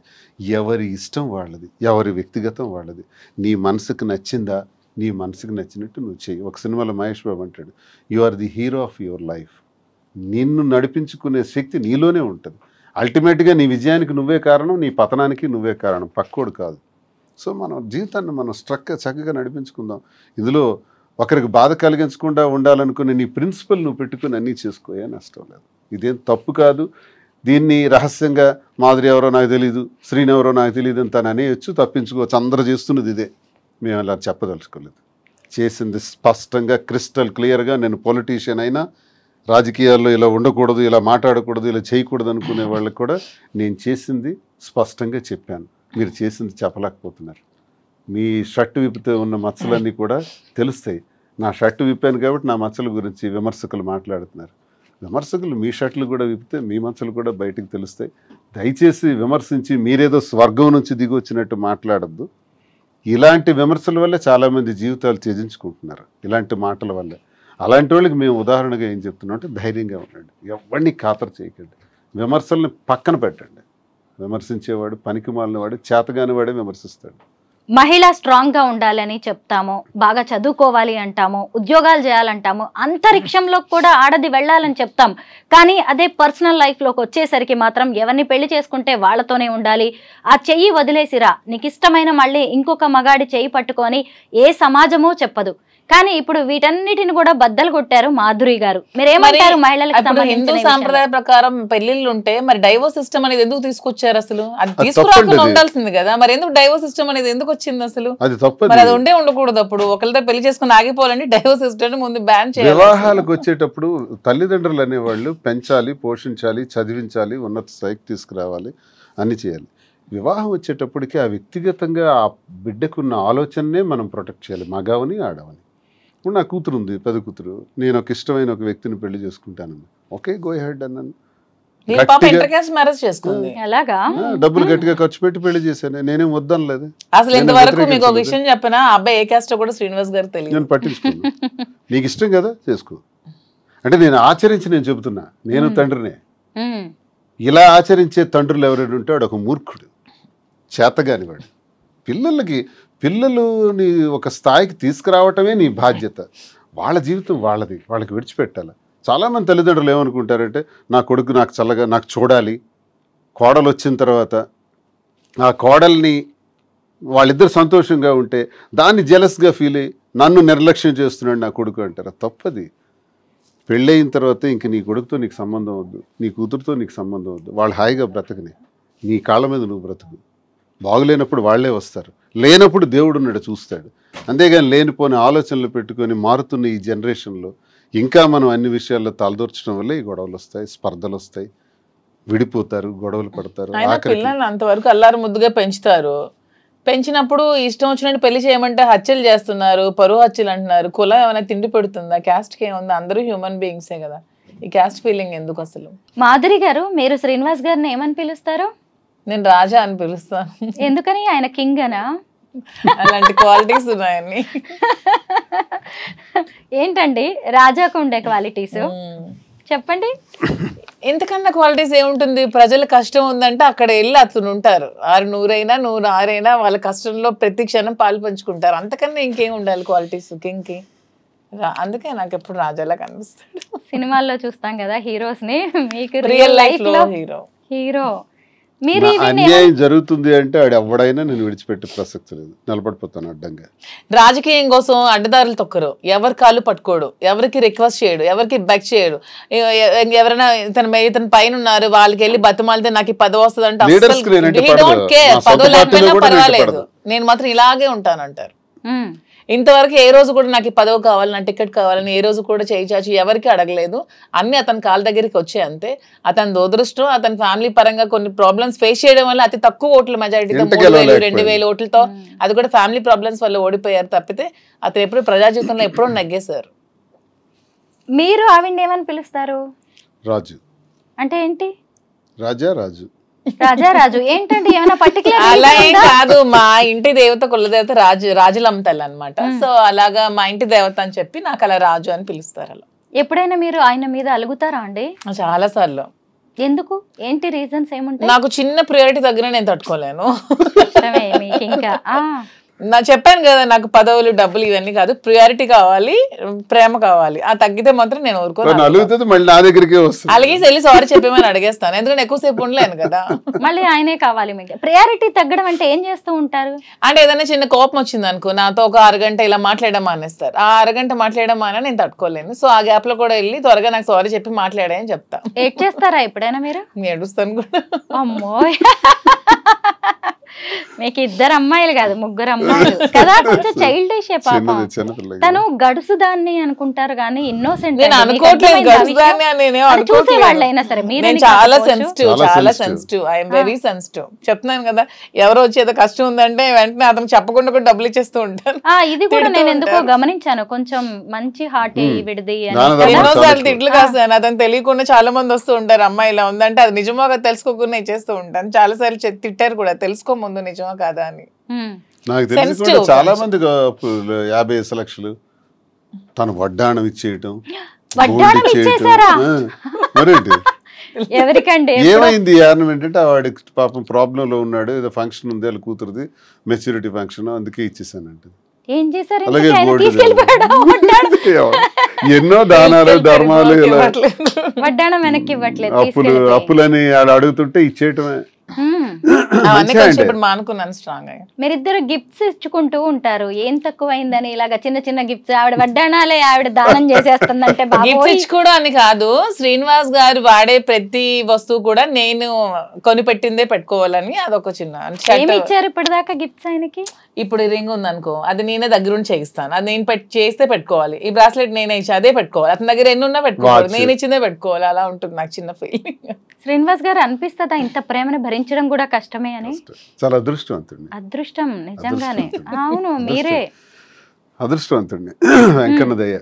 ఎవరి ఇష్టం వాళ్ళది, ఎవరి వ్యక్తిగతం వాళ్ళది. నీ మనసుకు నచ్చిందా, నీ మనసుకు నచ్చినట్టు నువ్వు చెయ్యి. ఒక సినిమాలో మహేష్ బాబు అంటాడు, you are the hero of your life. నిన్ను నడిపించుకునే శక్తి నీలోనే ఉంటుంది. అల్టిమేట్గా నీ విజయానికి నువ్వే కారణం, నీ పతనానికి నువ్వే కారణం, పక్కోడు కాదు. సో మనం జీవితాన్ని మనం చక్కగా నడిపించుకుందాం. ఇందులో ఒకరికి బాధ కలిగించకుండా ఉండాలనుకునే నీ ప్రిన్సిపల్ నువ్వు పెట్టుకుని అన్నీ చేసుకోయా, నష్టం లేదు. ఇదేం తప్పు కాదు. దీన్ని రహస్యంగా మాధురి ఎవరో నాకు తెలియదు, శ్రీని ఎవరో నాకు తెలియదు అని తను అనేయచ్చు, తప్పించుకోవచ్చు. అందరూ చేస్తున్నది ఇదే. మేము అలా చెప్పదలుచుకోలేదు. చేసింది స్పష్టంగా క్రిస్టల్ క్లియర్గా. నేను పొలిటీషియన్ అయినా, రాజకీయాల్లో ఇలా ఉండకూడదు, ఇలా మాట్లాడకూడదు, ఇలా చేయకూడదు అనుకునే వాళ్ళకి కూడా నేను చేసింది స్పష్టంగా చెప్పాను. మీరు చేసింది చెప్పలేకపోతున్నారు. మీ షర్టు విప్పితే ఉన్న మచ్చలన్నీ కూడా తెలుస్తాయి. నా షర్టు విప్పాను కాబట్టి నా మచ్చల గురించి విమర్శకులు మాట్లాడుతున్నారు. విమర్శకులు మీ షర్ట్లు కూడా విప్పితే మీ మచ్చలు కూడా బయటకు తెలుస్తాయి. దయచేసి విమర్శించి మీరేదో స్వర్గం నుంచి దిగి వచ్చినట్టు మాట్లాడద్దు. ఇలాంటి విమర్శల వల్ల చాలామంది జీవితాలు త్యజించుకుంటున్నారు, ఇలాంటి మాటల వల్ల. అలాంటి వాళ్ళకి మేము ఉదాహరణగా ఏం చెప్తున్నాం అంటే ధైర్యంగా ఉండండి, ఎవరిని ఖాతరు చేయకండి, విమర్శల్ని పక్కన పెట్టండి. విమర్శించేవాడు పనికి మాలినవాడు, చేతగాని వాడే విమర్శిస్తాడు. మహిళ స్ట్రాంగ్ గా ఉండాలని చెప్తాము, బాగా చదువుకోవాలి అంటాము, ఉద్యోగాలు చేయాలంటాము, అంతరిక్షంలో కూడా ఆడది వెళ్ళాలని చెప్తాం. కానీ అదే పర్సనల్ లైఫ్ లోకి వచ్చేసరికి మాత్రం ఎవరిని పెళ్లి చేసుకుంటే వాళ్ళతోనే ఉండాలి, ఆ చెయ్యి వదిలేసిరా, నీకు ఇష్టమైన మళ్ళీ ఇంకొక మగాడి చెయ్యి పట్టుకొని ఏ సమాజమూ చెప్పదు. కానీ ఇప్పుడు వీటన్నిటిని కూడా బద్దలు కొట్టారు మాధురి గారు. మీరేమంటారు మహిళలకు? హిందూ సాంప్రదాయ ప్రకారం పెళ్లిళ్ళు ఉంటే మరి డైవోర్స్ సిస్టమ్ అనేది ఎందుకు తీసుకొచ్చారు అసలు? అది తీసుకురాకుండా ఉండాల్సింది కదా, మరి ఎందుకు డైవోర్స్ సిస్టమ్ అనేది ఎందుకు వచ్చింది అసలు? మరి అది ఉండకూడదు. అప్పుడు ఒకరితో పెళ్లి చేసుకుని ఆగిపోవాలని డైవోర్స్ సిస్టమ్ ముందు బ్యాన్ చేయాలి. వివాహాలకు వచ్చేటప్పుడు తల్లిదండ్రులు అనేవాళ్ళు పెంచాలి, పోషించాలి, చదివించాలి, ఉన్నత స్థాయికి తీసుకురావాలి, అన్ని చేయాలి. వివాహం వచ్చేటప్పటికి ఆ వ్యక్తిగతంగా ఆ బిడ్డకున్న ఆలోచననే మనం ప్రొటెక్ట్ చేయాలి, మగవని ఆడవని. ఇప్పుడు నా కూతురు ఉంది, పెద్ద కూతురు, నేను ఒక ఇష్టమైన ఒక వ్యక్తిని పెళ్లి చేసుకుంటాను, ఓకే గో హెడ్ అన్నాను. డబ్బులు గట్టిగా ఖర్చు పెట్టి పెళ్లి చేశాను, నేనేం వద్దనలేదు. అసలు ఇంతవరకు మీకు ఒక విషయం చెప్పినా, అబ్బాయి ఏ కాస్ట్ కూడా శ్రీనివాస్ గారు తెలియదు. నేను పట్టించుకున్నాను. నీకు ఇష్టం కదా చేసుకో అంటే నేను ఆచరించి నేను చెబుతున్నా, నేను తండ్రినే. ఇలా ఆచరించే తండ్రులు ఎవరైనా ఉంటే వాడు ఒక మూర్ఖుడు, చేతగాని వాడు. పిల్లలని ఒక స్థాయికి తీసుకురావటమే నీ బాధ్యత. వాళ్ళ జీవితం వాళ్ళది, వాళ్ళకి విడిచిపెట్టాలి. చాలామంది తల్లిదండ్రులు ఏమనుకుంటారంటే, నా కొడుకు నాకు చల్లగా నాకు చూడాలి, కోడలు వచ్చిన తర్వాత ఆ కోడల్ని వాళ్ళిద్దరు సంతోషంగా ఉంటే దాన్ని జెలస్గా ఫీల్ అయ్యి నన్ను నిర్లక్ష్యం చేస్తున్నాడు నా కొడుకు అంటారు. తప్పది. పెళ్ళయిన తర్వాత ఇంక నీ కొడుకుతో నీకు సంబంధం వద్దు, నీ కూతురుతో నీకు సంబంధం వద్దు. వాళ్ళు హాయిగా బ్రతకని, నీ కాళ్ళ మీద నువ్వు బ్రతుకు. బాగులేనప్పుడు వాళ్లే వస్తారు, లేనప్పుడు దేవుడు ఉన్నాడు చూస్తాడు. అంతేగాని లేనిపోని ఆలోచనలు పెట్టుకొని మారుతున్న ఈ జనరేషన్లో ఇంకా మనం అన్ని విషయాల్లో తలదూర్చడం వల్ల ఈ గొడవలు వస్తాయి, స్పర్ధలు వస్తాయి, విడిపోతారు, గొడవలు పడతారు. పిల్లల్ని అంతవరకు అల్లారు ముద్దుగా పెంచుతారు. పెంచినప్పుడు ఇష్టం వచ్చినట్టు పెళ్లి చేయమంటే హత్యలు చేస్తున్నారు, పరువు హత్యలు అంటున్నారు. కులం ఏమైనా తిండి పెడుతుందా? క్యాస్ట్కి ఏముందా? అందరూ హ్యూమన్ బీయింగ్సే కదా. ఈ క్యాస్ట్ ఫీలింగ్ ఎందుకు అసలు? మాధురి గారు, మీరు శ్రీనివాస్ గారిని ఏమని పిలుస్తారు? నేను రాజా అని పిలుస్తాను. ఎందుకని? ఆయన కింగ్ అనా? అలాంటి క్వాలిటీస్ ఉన్నాయని. ఏంటండి రాజాకు ఉండే క్వాలిటీస్ చెప్పండి. ఎంతకన్నా క్వాలిటీస్ ఏముంటుంది? ప్రజల కష్టం ఉందంటే అక్కడ వెళ్ళి అతను ఉంటారు. 100 106 వాళ్ళ కష్టంలో ప్రతి క్షణం పాలు పంచుకుంటారు. అంతకన్నా ఇంకేం ఉండాలి క్వాలిటీస్ కింగ్కి? అందుకే నాకు ఎప్పుడు రాజాలా కనిపిస్తాడు. సినిమాల్లో చూస్తాం కదా హీరోస్ ని, మీకు రియల్ లైఫ్ లో హీరో అన్యాయం జరుగుతుంది అంటే ఆడు ఎవడైనా నేను విడిచిపెట్టే ప్రసక్తి లేదు, నిలబడిపోతాను అడ్డంగా. రాజకీయం కోసం అడ్డదారులు తొక్కరు, ఎవరి కాళ్ళు పట్టుకోడు, ఎవరికి రిక్వెస్ట్ చేయడు, ఎవరికి బెక్ చేయడు. ఎవరైనా ఇతని పైన ఉన్నారు వాళ్ళకి వెళ్ళి బతిమాలితే నాకు 10 వస్తుంది అంటే పదో లేకపోయినా పర్వాలేదు, నేను మాత్రం ఇలాగే ఉంటానంటారు. ఇంతవరకు ఏ రోజు కూడా నాకు 10 కావాలి, నా టికెట్ కావాలని ఏ రోజు కూడా చేయి చాచి ఎవరికి అడగలేదు. అన్ని అతని కాళ్ళ దగ్గరికి వచ్చాయి అంతే. అతని దురదృష్టం, అతని ఫ్యామిలీ పరంగా కొన్ని ప్రాబ్లమ్స్ ఫేస్ చేయడం వల్ల అతి తక్కువ ఓట్ల మెజారిటీతో 3000 2000 ఓట్లతో, అది కూడా ఫ్యామిలీ ప్రాబ్లమ్స్ వల్ల ఓడిపోయారు తప్పితే అతను ఎప్పుడు ప్రజా జీవితంలో ఎప్పుడో నగ్గేశారు. మీరు ఆవిడ ఏమని పిలుస్తారు? రాజు. అంటే ఏంటి? రాజారాజు. రాజారాజు ఏంటండి? ఏమైనా పర్టికులర్ అలా ఏం కాదు, మా ఇంటి దేవత కులదేవత రాజులమ్మతల్లి అనమాట. సో అలాగా మా ఇంటి దేవత అని చెప్పి నాకు అలా రాజు అని పిలుస్తారు. అలా ఎప్పుడైనా మీరు ఆయన మీద అలుగుతారా అండి? చాలా సార్లు. ఎందుకు? ఏంటి రీజన్స్ ఏముంటాయి? నాకు చిన్న ప్రియారిటీ దగ్గర నేను తట్టుకోలేను. మీకు ఇంకా నా చెప్పాను కదా, నాకు పదవులు డబ్బులు ఇవన్నీ కాదు, ప్రియారిటీ కావాలి, ప్రేమ కావాలి. ఆ తగ్గితే మాత్రం నేను ఊరుకోను. అలిగేసి వెళ్ళి సారీ చెప్పేమని అడిగేస్తాను, ఎందుకంటే ఎక్కువసేపు ఉండలేను కదా. మళ్ళీ ఆయనే కావాలి మీకు. ప్రియారిటీ తగ్గడం అంటే ఏం చేస్తూ ఉంటారు? అంటే ఏదైనా చిన్న కోపం వచ్చింది అనుకో, నాతో ఒక అరగంట ఇలా మాట్లాడడం మానేస్తారు. ఆ అరగంట మాట్లాడడం మానే నేను తట్టుకోలేను. సో ఆ గ్యాప్ లో కూడా వెళ్ళి త్వరగా నాకు సారీ చెప్పి మాట్లాడాయని చెప్తా. ఏడ్ చేస్తారా ఎప్పుడైనా మీరు? ఏడుస్తాను కూడా. అమ్మో, మీకు 2 అమ్మాయిలు కాదు 3 అమ్మాయిలు కదా. కొంచెం చైల్డిష్ పాపం. తను గడుసు దాన్ని అనుకుంటారు కానీ ఇన్నోసెంట్. చూసే వాళ్ళైనా సరే చాలా సెన్సిటివ్, ఐఎమ్ వెరీ సెన్సిటివ్. చెప్తున్నాను కదా, ఎవరో వచ్చేదో కష్టం ఉందంటే వెంటనే అతను చెప్పకుండా కూడా డబ్బులు ఇచ్చేస్తూ ఉంటాను. ఇది కూడా నేను ఎందుకో గమనించాను, కొంచెం మంచి హార్ట్ విడిది. ఎన్నోసార్లు తిట్లు కాస్తాను, అతను తెలియకుండా చాలా మంది వస్తూ ఉంటారు. అమ్మాయి ఇలా ఉందంటే అది నిజమో తెలుసుకోకుండా ఇచ్చేస్తూ ఉంటాను. చాలా సార్లు తిట్టారు కూడా, తెలుసుకో ముందు నిజమా కాదా అని. నాకు తెలిసి కూడా చాలా మంది 50 లక్షలు తను వడ్డాణం ఇచ్చేయటం. మరేంటి ఎవరికండి ఏమైంది? కారణం ఏంటంటే వాడికి పాపం ప్రాబ్లం లో ఉన్నాడు, ఏదో ఫంక్షన్ ఉంది వాళ్ళ కూతురుది, మెచ్యూరిటీ ఫంక్షన్, అందుకే ఇచ్చేసానంట. ఏం చేశారు? అలాగే ఎన్నో దానాలు ధర్మాలు వడ్డాణం వెనక్కి ఇవ్వట్లేదు, అప్పులని అడుగుతుంటే ఇచ్చేయటమే. మీరిద్దరు గిఫ్ట్స్ ఇచ్చుకుంటూ ఉంటారు, ఏం తక్కువైందని ఇలాగా చిన్న చిన్న గిఫ్ట్స్. ఆవిడ వడ్డాణాలే ఆవిడ దానం చేసేస్తుందంటే ఇచ్చుకోవడం అని కాదు, శ్రీనివాస్ గారు వాడే ప్రతి వస్తువు కూడా నేను కొనిపెట్టిందే పెట్టుకోవాలని అదొక చిన్న. ఏమి ఇచ్చారు ఇప్పటిదాకా గిఫ్ట్స్ ఆయనకి? ఇప్పుడు రింగ్ ఉంది అనుకో, అది నేనే దగ్గరుండి చేయిస్తాను, అది నేను చేస్తే పెట్టుకోవాలి. ఈ బ్రాస్లెట్ నేనే ఇచ్చి అదే పెట్టుకోవాలి, అతని దగ్గర ఎన్ని ఉన్నా పెట్టుకోవాలి, నేను ఇచ్చిందే పెట్టుకోవాలి. అలా ఉంటుంది నాకు చిన్న ఫీలింగ్. శ్రీనివాస్ గారు అనిపిస్తుందా ఇంత ప్రేమను భరించడం కూడా కష్టమే అని? చాలా అదృష్టవంతుడిని. అదృష్టం నిజంగానే. అవును, మీరే అదృష్టవంతుడిని, వెంకన్న దయ.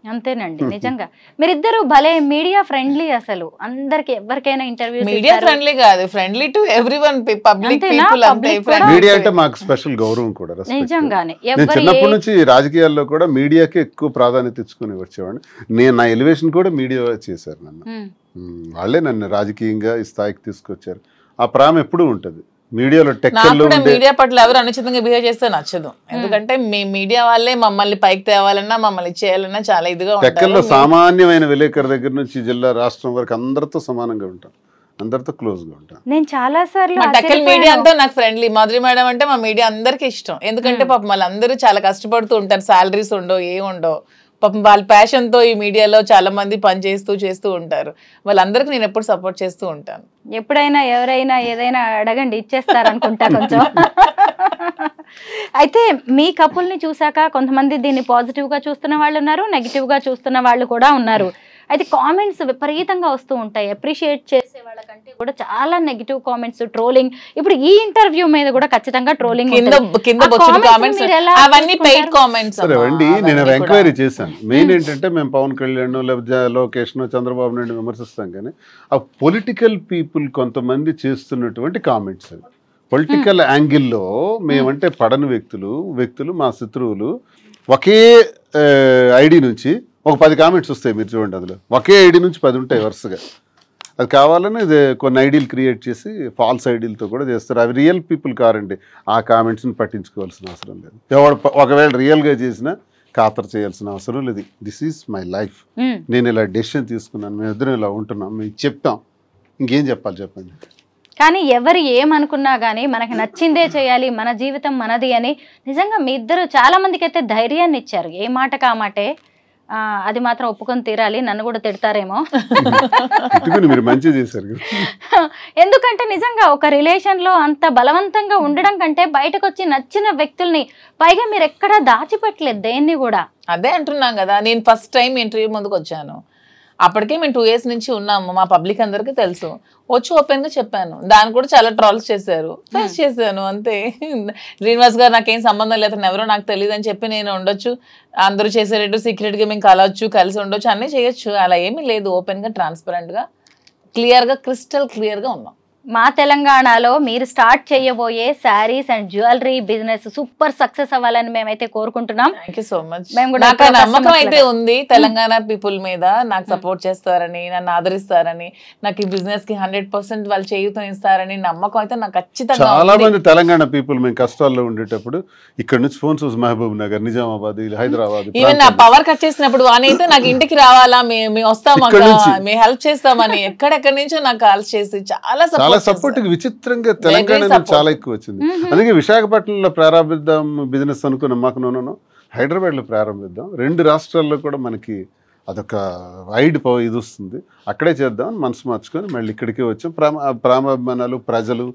అంతేనండి నిజంగా. మీరిద్దరు భలే మీడియా ఫ్రెండ్లీ. అసలు అందరికి ఎవరికైనా ఇంటర్వ్యూ మీడియా ఫ్రెండ్లీ కాదు, friendly to everyone, public people అంతే. మీడియా అంటే మాకు స్పెషల్ గౌరవం కూడా. నిజంగానే చిన్నప్పటి నుంచి రాజకీయాల్లో కూడా మీడియాకి ఎక్కువ ప్రాధాన్యత ఇచ్చుకుని వచ్చేవాడిని. నేను నా ఎలివేషన్ కూడా మీడియా చేశారు నన్ను. వాళ్ళే నన్ను రాజకీయంగా ఈ స్థాయికి తీసుకొచ్చారు. ఆ ప్రేమ ఎప్పుడూ ఉంటది మీడియాలో. మీడియా పట్ల ఎవరు అనుచితంగా బిహేవ్ చేస్తే నచ్చదు, ఎందుకంటే మీ మీడియా వాళ్ళే మమ్మల్ని పైకి తేవాలన్నా మమ్మల్ని చేయాలన్నా చాలా ఇదిగా ఉంటారు. టెక్కల్లో సామాన్యమైన విలేకరు దగ్గర నుంచి జిల్లా రాష్ట్రం వరకు అందరితో సమానంగా ఉంటాం, అందరితో క్లోజ్ గా ఉంటాం. నేను చాలా సార్లు టెక్కల్ మీడియా అంతా నాకు ఫ్రెండ్లీ. మాధురి మేడం అంటే మా మీడియా అందరికి ఇష్టం, ఎందుకంటే పాపం వాళ్ళందరూ చాలా కష్టపడుతూ ఉంటారు, సాలరీస్ ఉండవు, ఏం ఉండవు. పాపం వాళ్ళ ప్యాషన్ తో ఈ మీడియాలో చాలా మంది పని చేస్తూ ఉంటారు. వాళ్ళందరికీ నేను ఎప్పుడు సపోర్ట్ చేస్తూ ఉంటాను. ఎప్పుడైనా ఎవరైనా ఏదైనా అడగండి, ఇచ్చేస్తారనుకుంటా కొంచెం. అయితే మీ కపుల్ని చూసాక కొంతమంది దీన్ని పాజిటివ్ గా చూస్తున్న వాళ్ళు ఉన్నారు, నెగిటివ్ గా చూస్తున్న వాళ్ళు కూడా ఉన్నారు. అయితే కామెంట్స్ విపరీతంగా వస్తూ ఉంటాయి. అప్రిషియేట్ చేసే వాళ్ళకంటే కూడా చాలా నెగిటివ్ కామెంట్స్, ట్రోలింగ్. ఇప్పుడు ఈ ఇంటర్వ్యూ మీద కూడా ఖచ్చితంగా ట్రోలింగ్. నేను ఎంక్వైరీ చేశాను. మెయిన్ ఏంటంటే మేము పవన్ కళ్యాణ్ లేకపోతే లోకేష్ చంద్రబాబు నాయుడు విమర్శిస్తాం, కానీ ఆ పొలిటికల్ పీపుల్ కొంతమంది చేస్తున్నటువంటి కామెంట్స్ అవి పొలిటికల్ యాంగిల్లో మేమంటే పడని వ్యక్తులు మా శత్రువులు ఒకే ఐడి నుంచి ఒక 10 కామెంట్స్ వస్తాయి. మీరు చూడండి, అందులో ఒకే ఐడి నుంచి 10 ఉంటాయి వరుసగా. అది కావాలని ఇది కొన్ని ఐడీలు క్రియేట్ చేసి ఫాల్స్ ఐడీలతో కూడా చేస్తారు. అవి రియల్ పీపుల్ కారండి. ఆ కామెంట్స్ని పట్టించుకోవాల్సిన అవసరం లేదు. ఒకవేళ రియల్గా చేసినా ఖాతరు చేయాల్సిన అవసరం లేదు. దిస్ ఈజ్ మై లైఫ్, నేను ఇలా డెసిషన్ తీసుకున్నాను, మేము ఇద్దరం ఇలా ఉంటున్నాం, మేము చెప్తాం, ఇంకేం చెప్పాలి చెప్పండి. కానీ ఎవరు ఏమనుకున్నా కానీ మనకి నచ్చిందే చేయాలి, మన జీవితం మనది అని నిజంగా మీ ఇద్దరు చాలా మందికి అయితే ధైర్యాన్ని ఇచ్చారు. ఏ మాటకు ఆ మాటే. అది మాత్రం ఒప్పుకొని తీరాలి, నన్ను కూడా తిడతారేమో. మీరు మంచి చేశారు. ఎందుకంటే నిజంగా ఒక రిలేషన్ లో అంత బలవంతంగా ఉండడం కంటే బయటకు వచ్చి నచ్చిన వ్యక్తుల్ని, పైగా మీరు ఎక్కడా దాచిపెట్టలేదు దేన్ని కూడా. అదే అంటున్నాం కదా, నేను ఫస్ట్ టైం ఇంటర్వ్యూ ముందుకు వచ్చాను, అప్పటికే మేము 2 years నుంచి ఉన్నాము, మా పబ్లిక్ అందరికీ తెలుసు. వచ్చి ఓపెన్ గా చెప్పాను, దాన్ని కూడా చాలా ట్రాల్స్ చేశారు, ఫేస్ చేశాను అంతే. శ్రీనివాస్ గారు నాకేం సంబంధం లేదు, ఎవరో నాకు తెలియదు అని చెప్పి నేను ఉండొచ్చు, అందరూ చేసేటట్టు సీక్రెట్ గా మేము కలవచ్చు, కలిసి ఉండొచ్చు, అన్నీ చేయొచ్చు. అలా ఏమీ లేదు, ఓపెన్ గా ట్రాన్స్పరెంట్ గా క్లియర్గా క్రిస్టల్ క్లియర్గా ఉన్నాం. మా తెలంగాణలో మీరు స్టార్ట్ చేయబోయే saris and jewellery business super success అవ్వాలని మేమైతే కోరుకుంటున్నాం. Thank you so much. మేము కూడా నాకు నమ్మకం అయితే ఉంది తెలంగాణ పీపుల్ మీద, నాకు సపోర్ట్ చేస్తారని, నన్ను ఆదరిస్తారని, నాకు ఈ బిజినెస్ కి 100% వాళ్ళు చేయూతం ఇస్తారని నమ్మకం అయితే నాకు ఖచ్చితంగా. చాలా మంది తెలంగాణ పీపుల్ మేము కష్టాల్లో ఉండేటప్పుడు ఇక్కడ నుంచి ఫోన్స్ మహబూబ్ నగర్, నిజామాబాద్, హైదరాబాద్, ఈవెన్ నా పవర్ కట్ చేసినప్పుడు అయితే నాకు ఇంటికి రావాలా, మేము వస్తాం అక్క, మేము హెల్ప్ చేస్తామని ఎక్కడెక్కడి నుంచో నాకు కాల్స్ చేసి చాలా సపోర్ట్. విచిత్రంగా తెలంగాణ చాలా ఎక్కువ వచ్చింది. అందుకే విశాఖపట్నంలో ప్రారంభిద్దాం బిజినెస్ అనుకున్నాం. మాకు నూనె హైదరాబాద్లో ప్రారంభిద్దాం, 2 రాష్ట్రాల్లో కూడా మనకి అదొక వైడ్ ఇది వస్తుంది, అక్కడే చేద్దాం మనసు మార్చుకొని మళ్ళీ ఇక్కడికే వచ్చాం. ప్రేమాభిమానాలు, ప్రజలు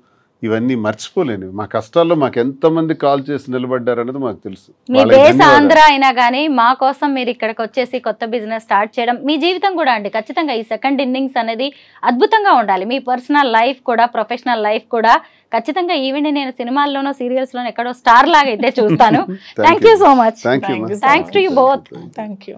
ఇవన్నీ మర్చిపోలేను. మా కష్టాల్లో మాకు ఎంతమంది కాల్ చేసి నిలబడ్డారు అనేది మాకు తెలుసు. మీ బేస్ ఆంధ్ర అయినా కానీ మా కోసం మీరు ఇక్కడికి వచ్చేసి కొత్త బిజినెస్ స్టార్ట్ చేయడం, మీ జీవితం కూడా అండి ఖచ్చితంగా ఈ సెకండ్ ఇన్నింగ్స్ అనేది అద్భుతంగా ఉండాలి. మీ పర్సనల్ లైఫ్ కూడా, ప్రొఫెషనల్ లైఫ్ కూడా ఖచ్చితంగా. ఈవెన్ నేను సినిమాల్లోనో సీరియల్స్ లోనో ఎక్కడో స్టార్ లాగా అయితే చూస్తాను. Thank you so much. Thanks to you both. Thank you.